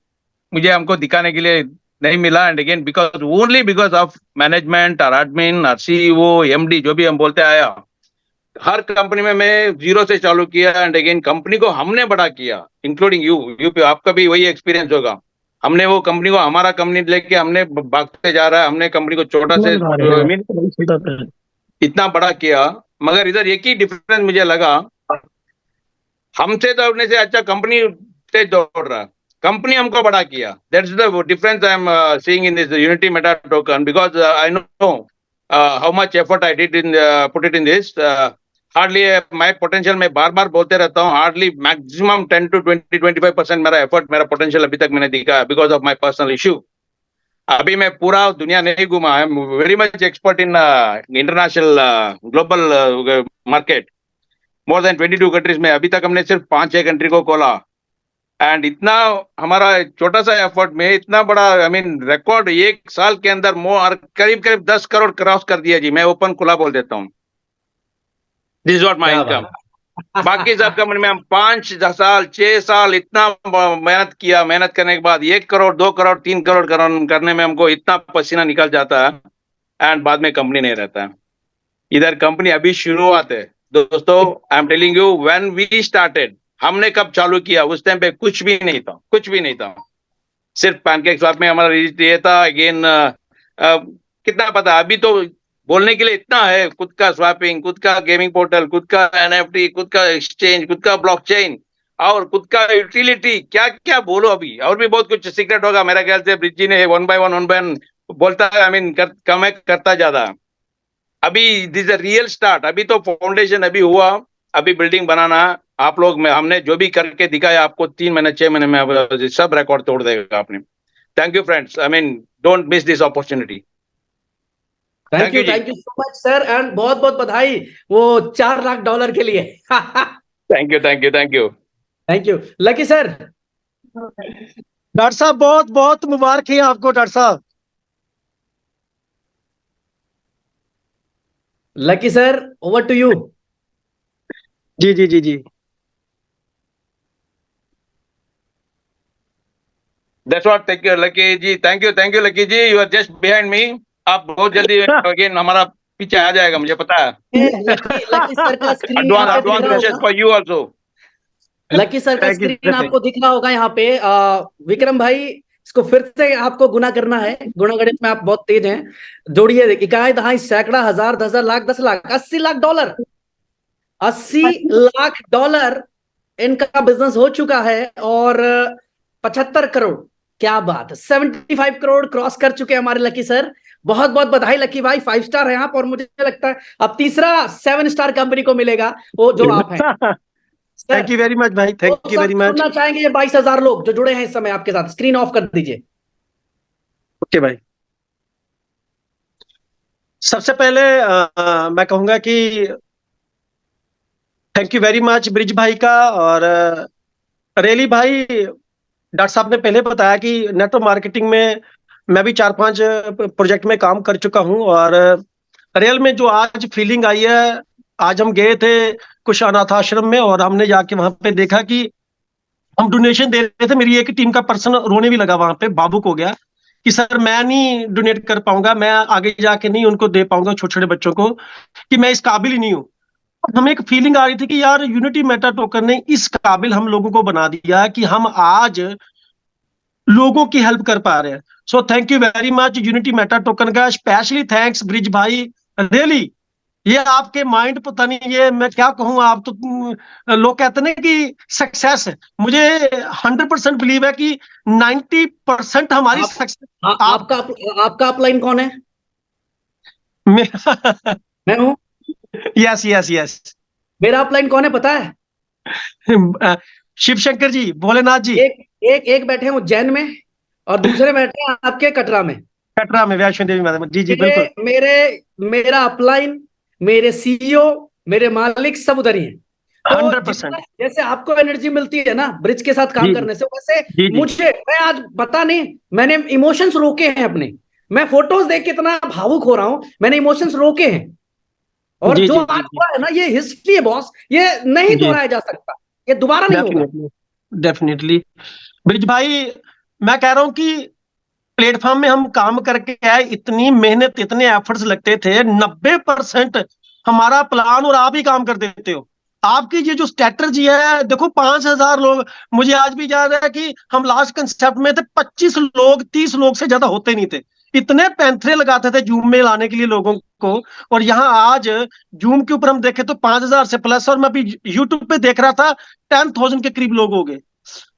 मुझे हमको दिखाने के लिए नहीं मिला। And again only because of management और एडमिन और CEO MD जो भी हम बोलते आया। हर कंपनी में मैं जीरो से चालू किया, एंड अगेन कंपनी को हमने बड़ा किया, इंक्लूडिंग यू पे आपका भी वही एक्सपीरियंस होगा। हमने वो कंपनी को, हमारा कंपनी लेके हमने भागते जा रहा है, हमने कंपनी को छोटा से इतना बड़ा किया। मगर इधर एक ही डिफरेंस मुझे लगा, हमसे दौड़ने से अच्छा कंपनी से दौड़ रहा, कंपनी हमको बड़ा किया। That's the difference I am seeing in this unity Meta token, because I know how much effort I did in put it in this. Hardly my potential, मैं बार बार बोलते रहता हूँ, हार्डली मैक्सिमम 10 to 20-25% मेरा effort, मेरा potential अभी तक मैंने दिखा, because of my personal issue. अभी मैं पूरा दुनिया नहीं घूमा, I am very much expert in international global market, more than 22 countries में। अभी तक हमने सिर्फ 5-6 कंट्री को खोला, एंड इतना हमारा छोटा सा एफर्ट में इतना बड़ा, आई मीन रिकॉर्ड 1 साल के अंदर करीब 10 करोड़ क्रॉस कर दिया जी। मैं ओपन खुला बोल देता हूँ, this is what my income. बाकी सब कंपनी में हम 5 साल 6 साल इतना मेहनत किया, मेहनत करने के बाद 1 करोड़ 2 करोड़ 3 करोड़ करने में हमको इतना पसीना निकल जाता है, एंड बाद में कंपनी नहीं रहता है। इधर कंपनी अभी शुरुआत है दोस्तों। I am telling you, when we started, हमने कब चालू किया उस टाइम पे कुछ भी नहीं था, कुछ भी नहीं था। सिर्फ पैनकेक स्वैप में हमारा ये था। अगेन कितना पता, अभी तो बोलने के लिए इतना है, खुद का स्वैपिंग, खुद का गेमिंग पोर्टल, खुद का NFT, खुद का एक्सचेंज, खुद का ब्लॉकचेन, और खुद का यूटिलिटी, क्या क्या बोलो अभी। और भी बहुत कुछ सीक्रेट होगा मेरा ख्याल से। ब्रिज जी ने 1 by 1 बोलता है, आई मीन करता ज्यादा। अभी दिस अ रियल स्टार्ट, अभी तो फाउंडेशन अभी हुआ, अभी बिल्डिंग बनाना। आप लोग में हमने जो भी करके दिखाया आपको, 3 महीने 6 महीने में सब रिकॉर्ड तोड़ देगा आपने। Thank you friends, I mean don't miss this opportunity. Thank you, जी। Thank you so much sir, and बहुत बहुत बधाई वो $4 लाख के लिए। Thank you, thank you, thank you. Thank you Lucky sir. Doctor साहब बहुत बहुत मुबारक है आपको डॉक्टर साहब। Lucky sir over to you. जी जी जी जी। That's what, thank you, Lucky ji, thank you Lucky ji, you are just behind me. आप बहुत जल्दी अगेन हमारा पीछे आ जाएगा, मुझे पता है। लकी लकी सर का स्क्रीन एडवांस यहाँ पे दिख एडवांस रहा विशेस होगा। For you also. Lucky sir का Thank you, स्क्रीन sir. आपको दिख रहा होगा यहाँ पे। विक्रम भाई इसको फिर से आपको गुना करना है, गुणा गणित में आप बहुत तेज हैं। जोड़िए, इकाई दहाई सैकड़ा हजार 10,000 लाख 10 लाख $80 लाख, $80 लाख इनका बिजनेस हो चुका है, और 75 करोड़, क्या बात है, 75 करोड़ क्रॉस कर चुके हैं हमारे लकी सर। बहुत बहुत बधाई लकी भाई, 5 स्टार है आप, और मुझे लगता है अब तीसरा 7 स्टार कंपनी को मिलेगा वो जो आप हैं। थैंक यू वेरी मच भाई, थैंक यू वेरी मच। सुनना चाहेंगे ये 22,000 लोग जो जुड़े हैं इस समय आपके साथ, स्क्रीन ऑफ कर दीजिए। ओके भाई, सबसे पहले मैं कहूंगा कि thank you very much bridge भाई का, और रेली भाई। डॉक्टर साहब ने पहले बताया कि नेटवर्क मार्केटिंग में मैं भी 4-5 प्रोजेक्ट में काम कर चुका हूं, और रियल में जो आज फीलिंग आई है, आज हम गए थे कुछ अनाथ आश्रम में, और हमने जाके वहां पे देखा कि हम डोनेशन दे रहे थे, मेरी एक टीम का पर्सन रोने भी लगा वहां पे, भावुक हो गया कि सर मैं नहीं डोनेट कर पाऊंगा, मैं आगे जाके नहीं उनको दे पाऊंगा छोटे छोटे बच्चों को, कि मैं इस काबिल ही नहीं हूँ। हमें एक फीलिंग आ रही थी कि यार यूनिटी मेटा टोकन ने इस काबिल हम लोगों को बना दिया कि हम आज लोगों की हेल्प कर पा रहे हैं। So thank you very much unity Meta token का, स्पेशली थैंक्स ब्रिज भाई। रियली ये आपके माइंड, पता नहीं ये मैं क्या कहूँ, आप तो लोग कहते हैं कि सक्सेस है, मुझे 100% बिलीव है कि 90% हमारी सक्सेस आपका आपका अपलाइन कौन है? मेरा मैं हूं। यस यस यस, मेरा अपलाइन कौन है पता है? शिव शंकर जी, भोलेनाथ जी। एक बैठे हैं उज्जैन में, और दूसरे बैठे हैं आपके कटरा में। कटरा में वैष्णो देवी माता। जी जी मेरे बिल्कुल। मेरे मेरा अपलाइन, मेरे सीईओ, मेरे मालिक सब उधर ही हैं। तो 100%। जैसे आपको एनर्जी मिलती है ना ब्रिज के साथ काम जी, करने से, वैसे जी जी मुझे, मैं आज पता नहीं, मैंने इमोशंस रोके हैं अपने। मैं फोटोज देख के इतना भावुक हो रहा हूं, मैंने इमोशंस रोके हैं। और जी जो जी आज जी हुआ है ना, ये हिस्ट्री है बॉस, ये नहीं जी, दोहराया जा सकता, ये दोबारा नहीं होगा। Definitely definitely. ब्रिज भाई, मैं कह रहा हूं कि प्लेटफॉर्म में हम काम करके आए, इतनी मेहनत इतने एफर्ट्स लगते थे, 90% हमारा प्लान और आप ही काम कर देते हो। आपकी ये जो स्ट्रेटजी है, देखो 5,000 लोग, मुझे आज भी याद है कि हम लास्ट कंसेप्ट में थे, 25 लोग 30 लोग से ज्यादा होते नहीं थे, इतने पैंथरे लगाते थे जूम में लाने के लिए लोगों को। और यहाँ आज जूम के ऊपर हम देखे तो 5,000 से प्लस, और मैं अभी यूट्यूब पे देख रहा था 10,000 के करीब लोग हो गए।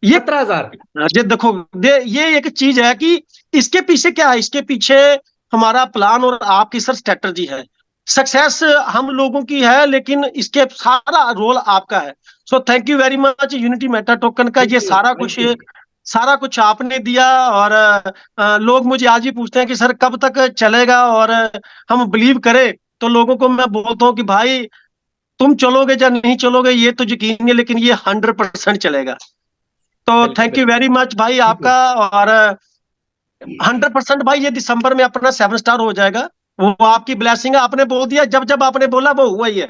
ये 17,000। ये देखो, ये एक चीज है कि इसके पीछे क्या है, इसके पीछे हमारा प्लान और आपकी सर स्ट्रेटजी है। सक्सेस हम लोगों की है, लेकिन इसके सारा रोल आपका है। So thank you very much unity Meta token का, ये सारा कुछ आपने दिया। और लोग मुझे आज भी पूछते हैं कि सर कब तक चलेगा, और हम बिलीव करें तो लोगों को मैं बोलता हूँ कि भाई तुम चलोगे या नहीं चलोगे ये तो यकीन है, लेकिन ये 100% चलेगा। तो थैंक यू वेरी मच भाई आपका। और 100% भाई ये दिसंबर में अपना 7 स्टार हो जाएगा, वो आपकी ब्लेसिंग है। आपने बोल दिया, जब जब आपने बोला वो हुआ ही है।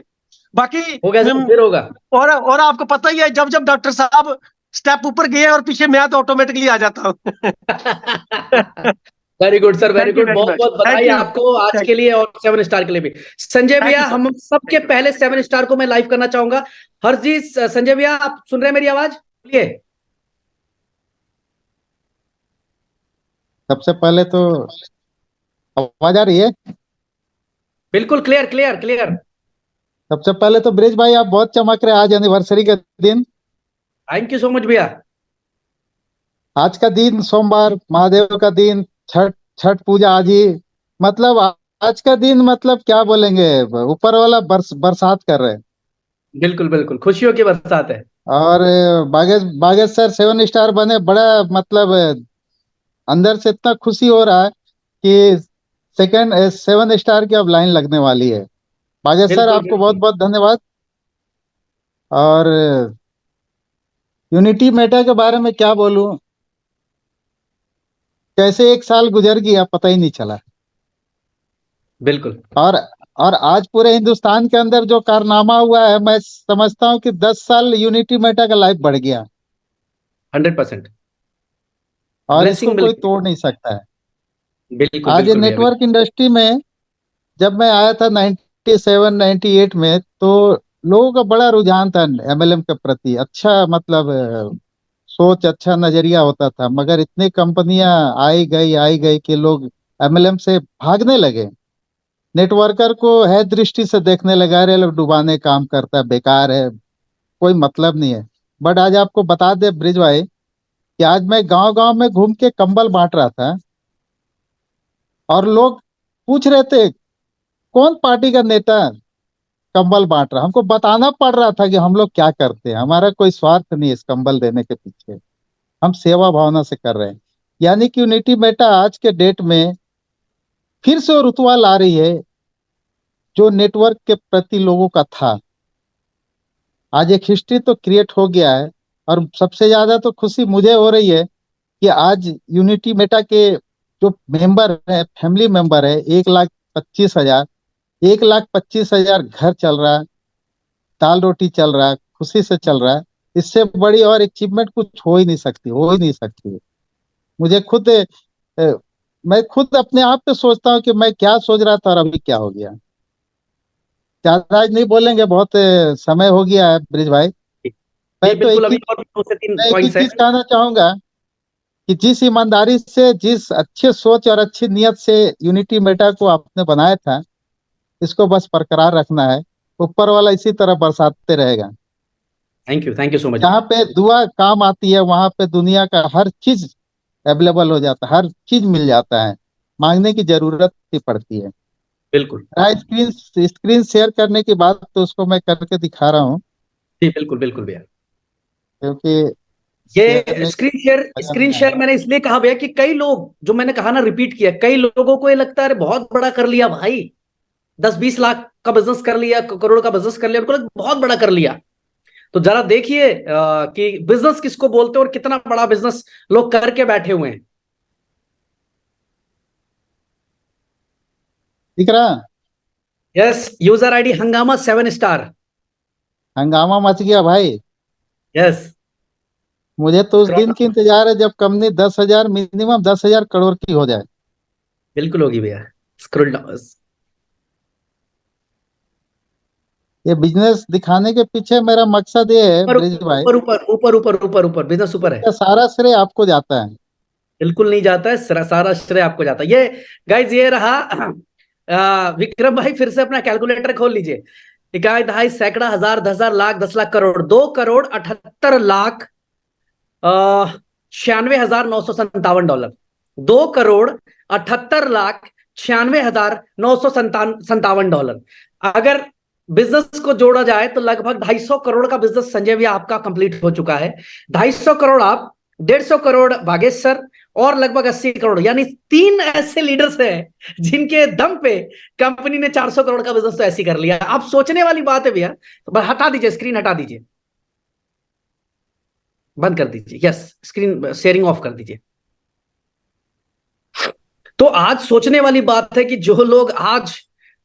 बाकी हो गया सर, फिर होगा। और आपको पता ही है, जब जब डॉक्टर साहब स्टेप ऊपर गए और पीछे मैं तो ऑटोमेटिकली आ जाता हूँ। Very good sir, very Thank you good, very बहुत much. बहुत बधाई Thank you. आपको आज Thank के लिए, और 7 स्टार के लिए भी। संजय Thank भैया, you, sir. हम सबके पहले 7 स्टार को मैं लाइव करना चाहूंगा। हरजीत, संजय भैया आप सुन रहे हैं मेरी आवाज? बोलिए। सबसे पहले तो आवाज आ रही है? बिल्कुल क्लियर क्लियर क्लियर। सबसे पहले तो ब्रिज भाई आप बहुत चमक रहे आज एनिवर्सरी के दिन। थैंक यू सो मच भैया। आज का दिन सोमवार, महादेव का दिन, छठ छठ पूजा आज ही, मतलब आज का दिन, मतलब क्या बोलेंगे, ऊपर वाला बरसात कर रहे हैं। बिल्कुल बिल्कुल, खुशियों की बरसात है। और बागेश सर 7 स्टार बने, बड़ा मतलब अंदर से इतना खुशी हो रहा है कि सेकंड 7 स्टार की अब लाइन लगने वाली है। बागेश सर, बिल्कुल, आपको बहुत बिल्कुल। बहुत धन्यवाद। और यूनिटी मेटा के बारे में क्या बोलूं, कैसे एक साल गुजर गया पता ही नहीं चला। बिल्कुल और और आज पूरे हिंदुस्तान के अंदर जो कारनामा हुआ है, मैं समझता हूं कि 10 साल यूनिटी मेटा का लाइफ बढ़ गया 100%। और ब्लेसिंग इसको मिल कोई गई। तोड़ नहीं सकता है। बिल्कुल आज बिल्कुल भैया, बिल्कुल। नेटवर्क इंडस्ट्री में जब मैं आया था 97 98 में, तो लोगों का बड़ा रुझान था एमएलएम के प्रति। अच्छा मतलब सोच, अच्छा नजरिया होता था। मगर इतनी कंपनियां आई गई कि लोग एमएलएम से भागने लगे। नेटवर्कर को है दृष्टि से देखने लगा, अरे लोग डुबाने काम करता है, बेकार है, कोई मतलब नहीं है। बट आज आपको बता दे ब्रिज भाई कि आज मैं गांव गांव में घूम के कंबल बांट रहा था और लोग पूछ रहे थे कौन पार्टी का नेता कंबल बांट रहा। हमको बताना पड़ रहा था कि हम लोग क्या करते हैं, हमारा कोई स्वार्थ नहीं है इस कंबल देने के पीछे, हम सेवा भावना से कर रहे हैं। यानी कि यूनिटी मेटा आज के डेट में फिर से वो रुतबा ला रही है जो नेटवर्क के प्रति लोगों का था। आज एक हिस्ट्री तो क्रिएट हो गया है। और सबसे ज्यादा तो खुशी मुझे हो रही है कि आज यूनिटी मेटा के जो मेंबर है, फैमिली मेंबर है, 1,25,000, 1,25,000 घर चल रहा है, दाल रोटी चल रहा है, खुशी से चल रहा है। इससे बड़ी और अचीवमेंट कुछ हो ही नहीं सकती, हो ही नहीं सकती। मुझे खुद मैं खुद अपने आप पे सोचता हूँ कि मैं क्या सोच रहा था और अभी क्या हो गया। ज्यादा आज नहीं बोलेंगे, बहुत समय हो गया है ब्रिज भाई। जी बिल्कुल, अभी और 2 से 3 मैं एक ही पॉइंट्स है। चीज कहना चाहूंगा कि जिस ईमानदारी से, जिस अच्छे सोच और अच्छी नियत से यूनिटी मेटा को आपने बनाया था, इसको बस बरकरार रखना है। ऊपर वाला इसी तरह बरसाते रहेगा। थैंक यू सो मच जहाँ भैया। पे दुआ काम आती है वहां पे दुनिया का हर चीज अवेलेबल हो जाता है, हर चीज मिल जाता है, मांगने की जरूरत ही पड़ती है। बिल्कुल। स्क्रीन स्क्रीन शेयर करने की बात तो उसको मैं करके दिखा रहा हूँ, जी बिल्कुल बिल्कुल भैया। क्योंकि शेयर ये नहीं स्क्रीन करना शेयर है। मैंने इसलिए कहा भैया कि कई लोग, जो मैंने कहा ना, रिपीट किया, कई लोगों को ये लगता है अरे बहुत बड़ा कर लिया भाई, 10-20 लाख का बिजनेस कर लिया, करोड़ का बिजनेस कर लिया, उनको लगा बहुत बड़ा कर लिया। तो जरा देखिए कि बिजनेस किसको बोलते हैं और कितना बड़ा बिजनेस लोग करके बैठे हुए हैं। दिख रहा? यस, यूजर आईडी हंगामा 7 स्टार। हंगामा मच गया भाई। यस। मुझे तो उस दिन की इंतजार है जब कंपनी 10,000, मिनिमम 10,000 करोड़ की हो जाए। बिल्कुल होगी भैया। Scroll down. ये बिजनेस दिखाने के पीछे मेरा मकसद ये है ऊपर ब्रिज भाई, ऊपर ऊपर ऊपर ऊपर ऊपर ऊपर बिजनेस ऊपर है। इसका सारा श्रेय आपको जाता है। बिल्कुल नहीं जाता है, सारा श्रेय आपको जाता है। ये गाइज, ये रहा विक्रम भाई, फिर से अपना कैलकुलेटर खोल लीजिए। इकाई, दहाई, सैकड़ा, हजार, 10,000, लाख, 10 लाख, करोड़, 2,78,00,00 $96,957। $2,78,96,957। अगर बिजनेस को जोड़ा जाए तो लगभग 250 करोड़ का बिजनेस संजय भैया आपका कंप्लीट हो चुका है। 250 करोड़ आप, 150 करोड़ बागेश सर, और लगभग 80 करोड़, यानी 3 ऐसे लीडर्स हैं जिनके दम पे कंपनी ने 400 करोड़ का बिजनेस तो ऐसे कर लिया। आप सोचने वाली बात है भैया। तो हटा दीजिए, स्क्रीन हटा दीजिए, बंद कर दीजिए। यस, स्क्रीन शेयरिंग ऑफ कर दीजिए। तो आज सोचने वाली बात है कि जो लोग आज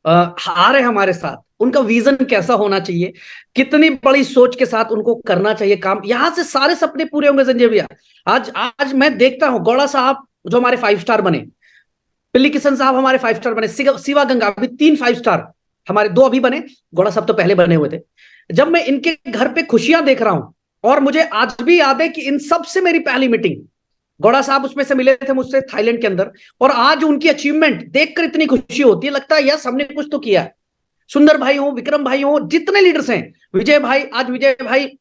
आ रहे हैं हमारे साथ, उनका विजन कैसा होना चाहिए, कितनी बड़ी सोच के साथ उनको करना चाहिए काम। यहां से सारे सपने पूरे होंगे संजय भैया। आज आज मैं देखता हूं गौड़ा साहब जो हमारे 5 स्टार बने, पिल्ली किशन साहब हमारे 5 स्टार बने, शिवा गंगा अभी 3 5 स्टार हमारे, 2 अभी बने, गौड़ा साहब तो पहले बने हुए थे। जब मैं इनके घर पे खुशियां देख रहा हूं, और मुझे आज भी याद है कि इन सब से मेरी पहली मीटिंग, गौड़ा साहब उसमें से मिले थे मुझसे थाईलैंड के अंदर, और आज उनकी अचीवमेंट देखकर इतनी खुशी होती है, लगता है यस हमने कुछ तो किया है। सुंदर भाई हो, विक्रम भाई हो, जितने लीडर्स हैं, विजय भाई, आज विजय भाई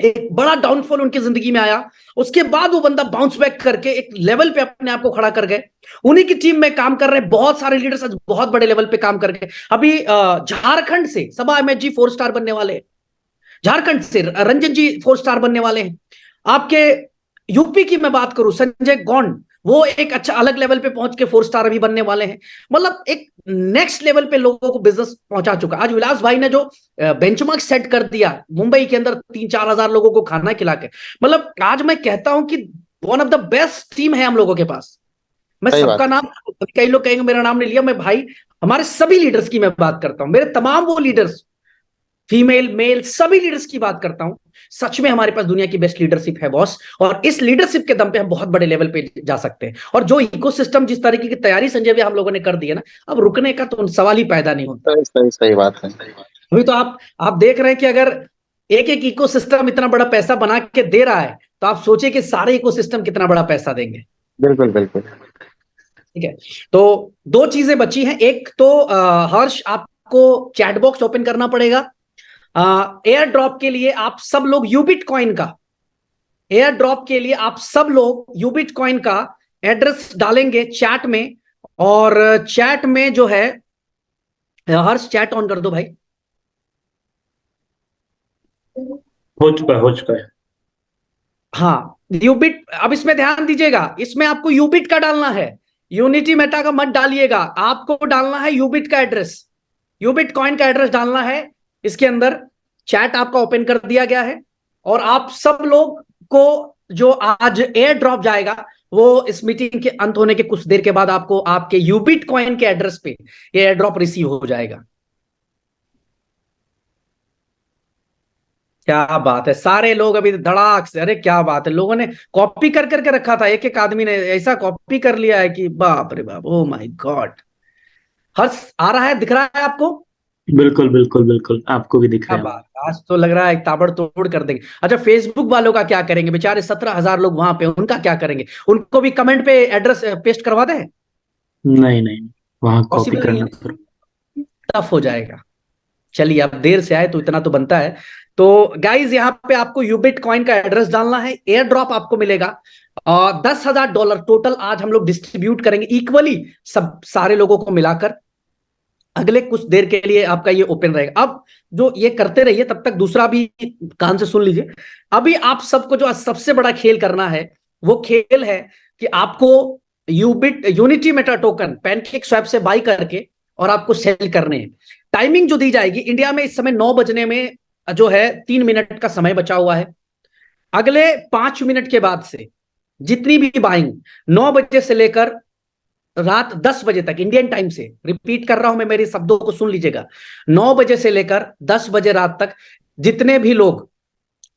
एक बड़ा डाउनफॉल उनकी जिंदगी में आया, उसके बाद वो बंदा बाउंस बैक करके एक लेवल पे अपने आप को खड़ा कर गए। उन्हीं की टीम में काम कर रहे बहुत सारे लीडर्स आज बहुत बड़े लेवल पे काम कर गए। अभी झारखंड से सबा अहमद जी 4 स्टार बनने वाले हैं, झारखंड से रंजन जी 4 स्टार बनने वाले हैं। आपके यूपी की मैं बात करूं, संजय गौंड वो एक अच्छा अलग लेवल पे पहुंच के 4 स्टार अभी बनने वाले हैं। मतलब एक नेक्स्ट लेवल पे लोगों को बिजनेस पहुंचा चुका। आज विलास भाई ने जो बेंचमार्क सेट कर दिया मुंबई के अंदर 3-4 हजार लोगों को खाना खिला के, मतलब आज मैं कहता हूं कि one of the best team है हम लोगों के पास। मैं सही सबका नाम, कई लोग कहेंगे मेरा नाम नहीं लिया, मैं भाई हमारे सभी लीडर्स की मैं बात करता हूं, मेरे तमाम वो लीडर्स, फीमेल मेल सभी लीडर्स की बात करता हूं। सच में हमारे पास दुनिया की बेस्ट लीडरशिप है बॉस, और इस लीडरशिप के दम पे हम बहुत बड़े लेवल पे जा सकते हैं। और जो इकोसिस्टम जिस तरीके की तैयारी संजय भैया हम लोगों ने कर दी है ना, अब रुकने का तो सवाल ही पैदा नहीं होता। सही सही सही बात है। अभी तो आप देख रहे हैं कि अगर एक एक इकोसिस्टम इतना बड़ा पैसा बना के दे रहा है, तो आप सोचिए कि सारे इकोसिस्टम कितना बड़ा पैसा देंगे। बिल्कुल बिल्कुल। ठीक है, तो 2 चीजें बची हैं। एक तो हर्ष आपको चैट बॉक्स ओपन करना पड़ेगा। एयर ड्रॉप के लिए आप सब लोग यूबिट कॉइन का, एयर ड्रॉप के लिए आप सब लोग यूबिट कॉइन का एड्रेस डालेंगे चैट में, और चैट में जो है, हर्ष चैट ऑन कर दो भाई। हो चुका है। हाँ, यूबिट, अब इसमें ध्यान दीजिएगा, इसमें आपको यूबिट का डालना है, यूनिटी मेटा का मत डालिएगा, आपको डालना है यूबिट का एड्रेस, यूबिट कॉइन का एड्रेस डालना है। इसके अंदर चैट आपका ओपन कर दिया गया है, और आप सब लोग को जो आज एयर ड्रॉप जाएगा, वो इस मीटिंग के अंत होने के कुछ देर के बाद आपको आपके यूबिट कॉइन के एड्रेस पे ये एयर ड्रॉप रिसीव हो जाएगा। क्या बात है, सारे लोग अभी धड़ाक से, अरे क्या बात है, लोगों ने कॉपी कर करके रखा था, एक एक आदमी ने ऐसा कॉपी कर लिया है कि बाप रे बाप, ओ माय गॉड। हर्ष आ रहा है, दिख रहा है आपको? बिल्कुल बिल्कुल बिल्कुल, आपको भी दिख क्या रहा है। बात, आज तो लग रहा है ताबड़तोड़ कर देंगे। अच्छा, फेसबुक वालों का क्या करेंगे, बेचारे 17,000 लोग वहां पे, उनका क्या करेंगे? उनको भी कमेंट पे एड्रेस पेस्ट करवा दें? नहीं, वहां कॉपी पॉसिबल नहीं करना है, टफ हो जाएगा। चलिए, अब देर से आए तो इतना तो बनता है। तो गाइज, यहाँ पे आपको यूबिट कॉइन का एड्रेस डालना है, एयर ड्रॉप आपको मिलेगा, और $10,000 टोटल आज हम लोग डिस्ट्रीब्यूट करेंगे इक्वली, सब सारे लोगों को मिलाकर। अगले कुछ देर के लिए आपका ये ओपन रहेगा। अब जो ये करते रहिए, तब तक दूसरा भी कान से सुन लीजिए। अभी आप सबको जो सबसे बड़ा खेल करना है, वो खेल है कि आपको Ubit Unity Meta token PancakeSwap से बाई करके और आपको सेल करने हैं। टाइमिंग जो दी जाएगी, इंडिया में इस समय 9 बजने में जो है 3 मिनट का समय बचा हुआ है। अगले 5 मिनट के बाद से जितनी भी बाइंग 9 बजे से लेकर रात 10 बजे तक इंडियन टाइम से, रिपीट कर रहा हूं मैं, मेरे शब्दों को सुन लीजिएगा, 9 बजे से लेकर 10 बजे रात तक जितने भी लोग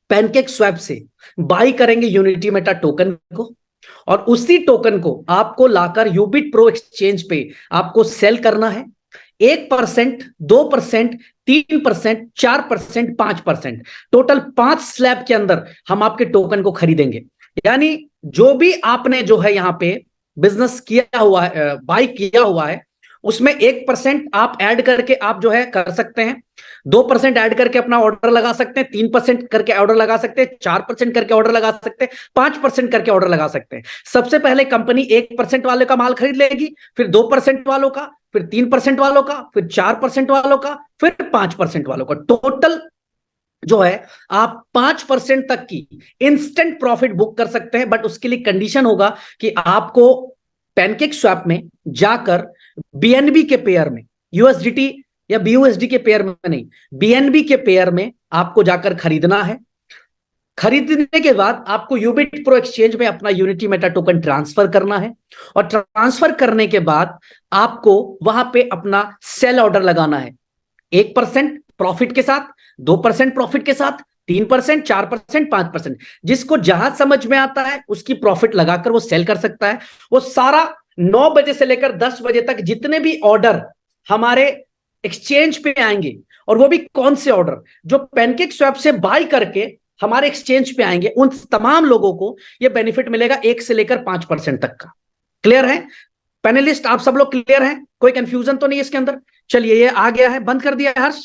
पैनकेक स्वैप से बाई करेंगे यूनिटी मेटा टोकन को, और उसी टोकन को आपको लाकर यूबिट प्रो एक्सचेंज पे आपको सेल करना है। 1%, 2%, 3%, 4%, 5%, टोटल 5 स्लैब के अंदर हम आपके टोकन को खरीदेंगे। यानी जो भी आपने जो है यहाँ पे बिजनेस किया हुआ है, बाई किया हुआ है, उसमें 1% आप ऐड करके आप जो है कर सकते हैं, 2% ऐड करके अपना ऑर्डर लगा सकते हैं, 3% करके ऑर्डर लगा सकते हैं, 4% करके ऑर्डर लगा सकते हैं, 5% करके ऑर्डर लगा सकते हैं। सबसे पहले कंपनी 1% वाले का माल खरीद लेगी, फिर 2% वालों का, फिर 3% वालों का, फिर 4% वालों का, फिर 5% वालों का। टोटल जो है आप 5% तक की इंस्टेंट प्रॉफिट बुक कर सकते हैं। बट उसके लिए कंडीशन होगा कि आपको पैनकेक स्वैप में जाकर बीएनबी के पेयर में, यूएसडीटी या बीयूएसडी के पेयर में नहीं, बीएनबी के पेयर में आपको जाकर खरीदना है। खरीदने के बाद आपको यूबिट प्रो एक्सचेंज में अपना यूनिटी मेटा टोकन ट्रांसफर करना है, और ट्रांसफर करने के बाद आपको वहां पे अपना सेल ऑर्डर लगाना है, 1% प्रॉफिट के साथ, 2% प्रॉफिट के साथ, 3%, 4%, 5%, जिसको जहां समझ में आता है उसकी प्रॉफिट लगाकर वो सेल कर सकता है। वो सारा 9 बजे से लेकर 10 बजे तक जितने भी ऑर्डर हमारे एक्सचेंज पे आएंगे, और वो भी कौन से ऑर्डर जो पैनकेक स्वैप से बाई करके हमारे एक्सचेंज पे आएंगे, उन तमाम लोगों को ये बेनिफिट मिलेगा 1 से लेकर 5% तक का। क्लियर है पैनलिस्ट? आप सब लोग क्लियर हैं? कोई कंफ्यूजन तो नहीं इसके अंदर? चलिए, ये आ गया है, बंद कर दिया है हर्ष?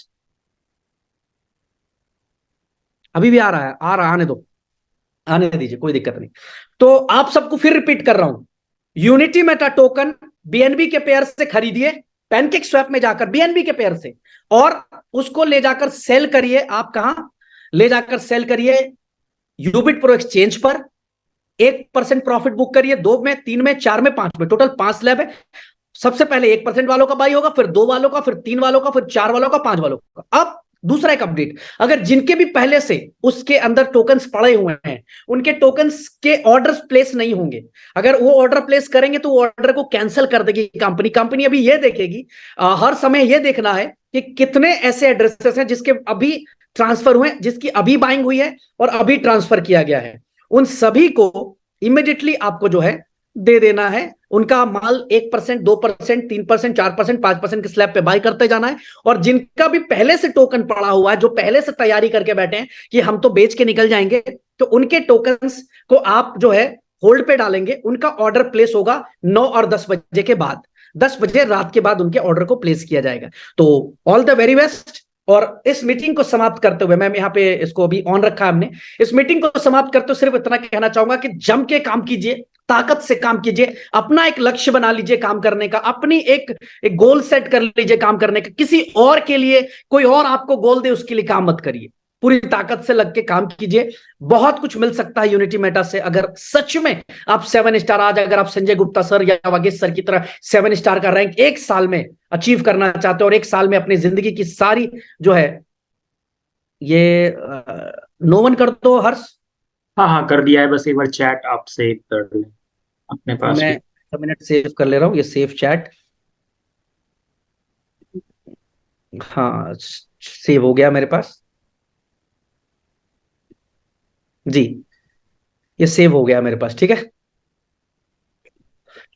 अभी भी आ रहा है? आ रहा, आने दो, आने दीजिए, कोई दिक्कत नहीं। तो आप सबको फिर रिपीट कर रहा हूं, यूनिटी मेटा टोकन बीएनबी के पेयर से खरीदिए, पैनकेक स्वैप में जाकर बीएनबी के पेयर से, और उसको ले जाकर सेल करिए। आप कहां ले जाकर सेल करिए? यूबिट प्रो एक्सचेंज पर, 1% प्रॉफिट बुक करिए, 2 में, 3 में, 4 में, 5 में, टोटल 5 स्लैब है। सबसे पहले 1% वालों का बाई होगा, फिर 2 वालों का, फिर 3 वालों का, फिर 4 वालों का, 5 वालों का। अब दूसरा एक अपडेट, अगर जिनके भी पहले से उसके अंदर टोकन्स पड़े हुए हैं, उनके टोकन्स के ऑर्डर्स प्लेस नहीं होंगे, अगर वो ऑर्डर प्लेस करेंगे तो वो ऑर्डर को कैंसिल कर देगी कंपनी अभी ये देखेगी, हर समय ये देखना है कि कितने ऐसे एड्रेसेस हैं जिसके अभी ट्रांसफर हुए, जिसकी अभी बाइंग हुई है और अभी ट्रांसफर किया गया है, उन सभी को इमीडिएटली आपको जो है दे देना है। उनका माल 1%, 2%, 3%, 4%, 5% के स्लैब पे बाय करते जाना है। और जिनका भी पहले से टोकन पड़ा हुआ है, जो पहले से तैयारी करके बैठे हैं कि हम तो बेच के निकल जाएंगे, तो उनके टोकन्स को आप जो है होल्ड पे डालेंगे। उनका ऑर्डर प्लेस होगा 9 और 10 बजे के बाद, 10 बजे रात के बाद उनके ऑर्डर को प्लेस किया जाएगा। तो ऑल द वेरी बेस्ट। और इस मीटिंग को समाप्त करते हुए, मैं यहाँ पे इसको अभी ऑन रखा है हमने, इस मीटिंग को समाप्त करते हुए सिर्फ इतना कहना चाहूंगा कि जम के काम कीजिए, ताकत से काम कीजिए, अपना एक लक्ष्य बना लीजिए काम करने का, अपनी एक गोल सेट कर लीजिए काम करने का। किसी और के लिए कोई और आपको गोल दे उसके लिए काम मत करिए, पूरी ताकत से लग के काम कीजिए। बहुत कुछ मिल सकता है यूनिटी मेटा से, अगर सच में आप 7 स्टार, आज अगर आप संजय गुप्ता सर या वागेश सर की तरह 7 स्टार का रैंक 1 साल में अचीव करना चाहते हो और 1 साल में अपनी जिंदगी की सारी जो है ये नो वन कर दो हर्ष। हाँ कर दिया है, बस एक बार चैट आप सेव कर लें अपने पास। मैं मिनट सेव कर ले रहा हूँ, ये सेव चैट, हाँ सेव हो गया मेरे पास जी, ये सेव हो गया मेरे पास, ठीक है।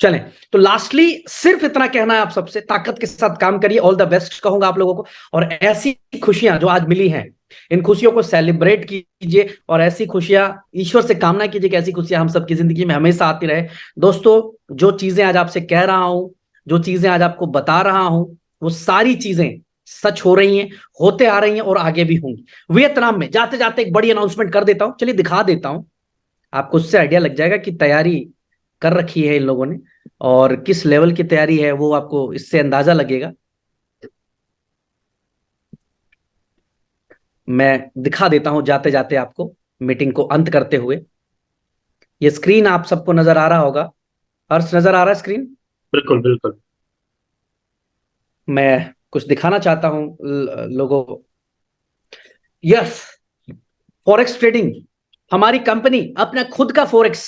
चलें, तो लास्टली सिर्फ इतना कहना है आप सबसे, ताकत के साथ काम करिए, ऑल द बेस्ट कहूंगा आप लोगों को। और ऐसी खुशियां जो आज मिली हैं, इन खुशियों को सेलिब्रेट कीजिए और ऐसी खुशियां ईश्वर से कामना कीजिए कि ऐसी खुशियां हम सबकी जिंदगी में हमेशा आती रहे। दोस्तों, जो चीजें आज आपसे कह रहा हूं, जो चीजें आज आपको बता रहा हूं, वो सारी चीजें सच हो रही हैं, होते आ रही हैं और आगे भी होंगी। वियतनाम में जाते जाते एक बड़ी अनाउंसमेंट कर देता हूं, चलिए दिखा देता हूं, आपको उससे आइडिया लग जाएगा कि तैयारी कर रखी है इन लोगों ने और किस लेवल की तैयारी है, वो आपको इससे अंदाजा लगेगा। मैं दिखा देता हूं जाते जाते आपको, मीटिंग को अंत करते हुए। ये स्क्रीन आप सबको नजर आ रहा होगा, हर्ष नजर आ रहा है स्क्रीन? बिल्कुल बिल्कुल। मैं कुछ दिखाना चाहता हूं लोगों को। यस, फॉरेक्स ट्रेडिंग, हमारी कंपनी अपना खुद का फॉरेक्स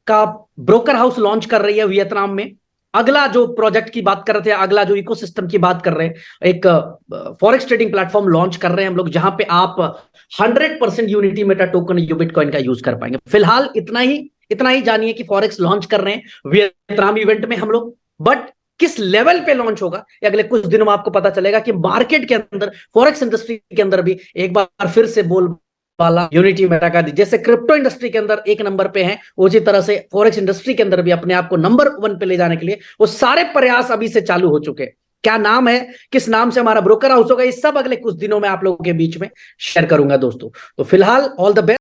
का ब्रोकर हाउस लॉन्च कर रही है वियतनाम में। अगला जो प्रोजेक्ट की बात कर रहे थे, अगला जो इकोसिस्टम की बात कर रहे हैं, एक फॉरेक्स ट्रेडिंग प्लेटफॉर्म लॉन्च कर रहे हैं हम लोग, जहां पे आप 100% unity Meta token you bitcoin का यूज कर पाएंगे। फिलहाल इतना ही जानिए कि फॉरेक्स लॉन्च कर रहे हैं वियतनाम इवेंट में हम लोग, बट किस लेवल पे लॉन्च होगा ये अगले कुछ दिनों में आपको पता चलेगा कि मार्केट के अंदर, फॉरेक्स इंडस्ट्री के अंदर भी एक बार फिर से बोल वाला यूनिटी मेटा का, जैसे क्रिप्टो इंडस्ट्री के अंदर 1 नंबर पे है, उसी तरह से फॉरेक्स इंडस्ट्री के अंदर भी अपने आप को नंबर 1 पे ले जाने के लिए वो सारे प्रयास अभी से चालू हो चुके हैं। क्या नाम है, किस नाम से हमारा ब्रोकर हाउस होगा, ये सब अगले कुछ दिनों में आप लोगों के बीच में शेयर करूंगा दोस्तों। तो फिलहाल ऑल द बेस्ट।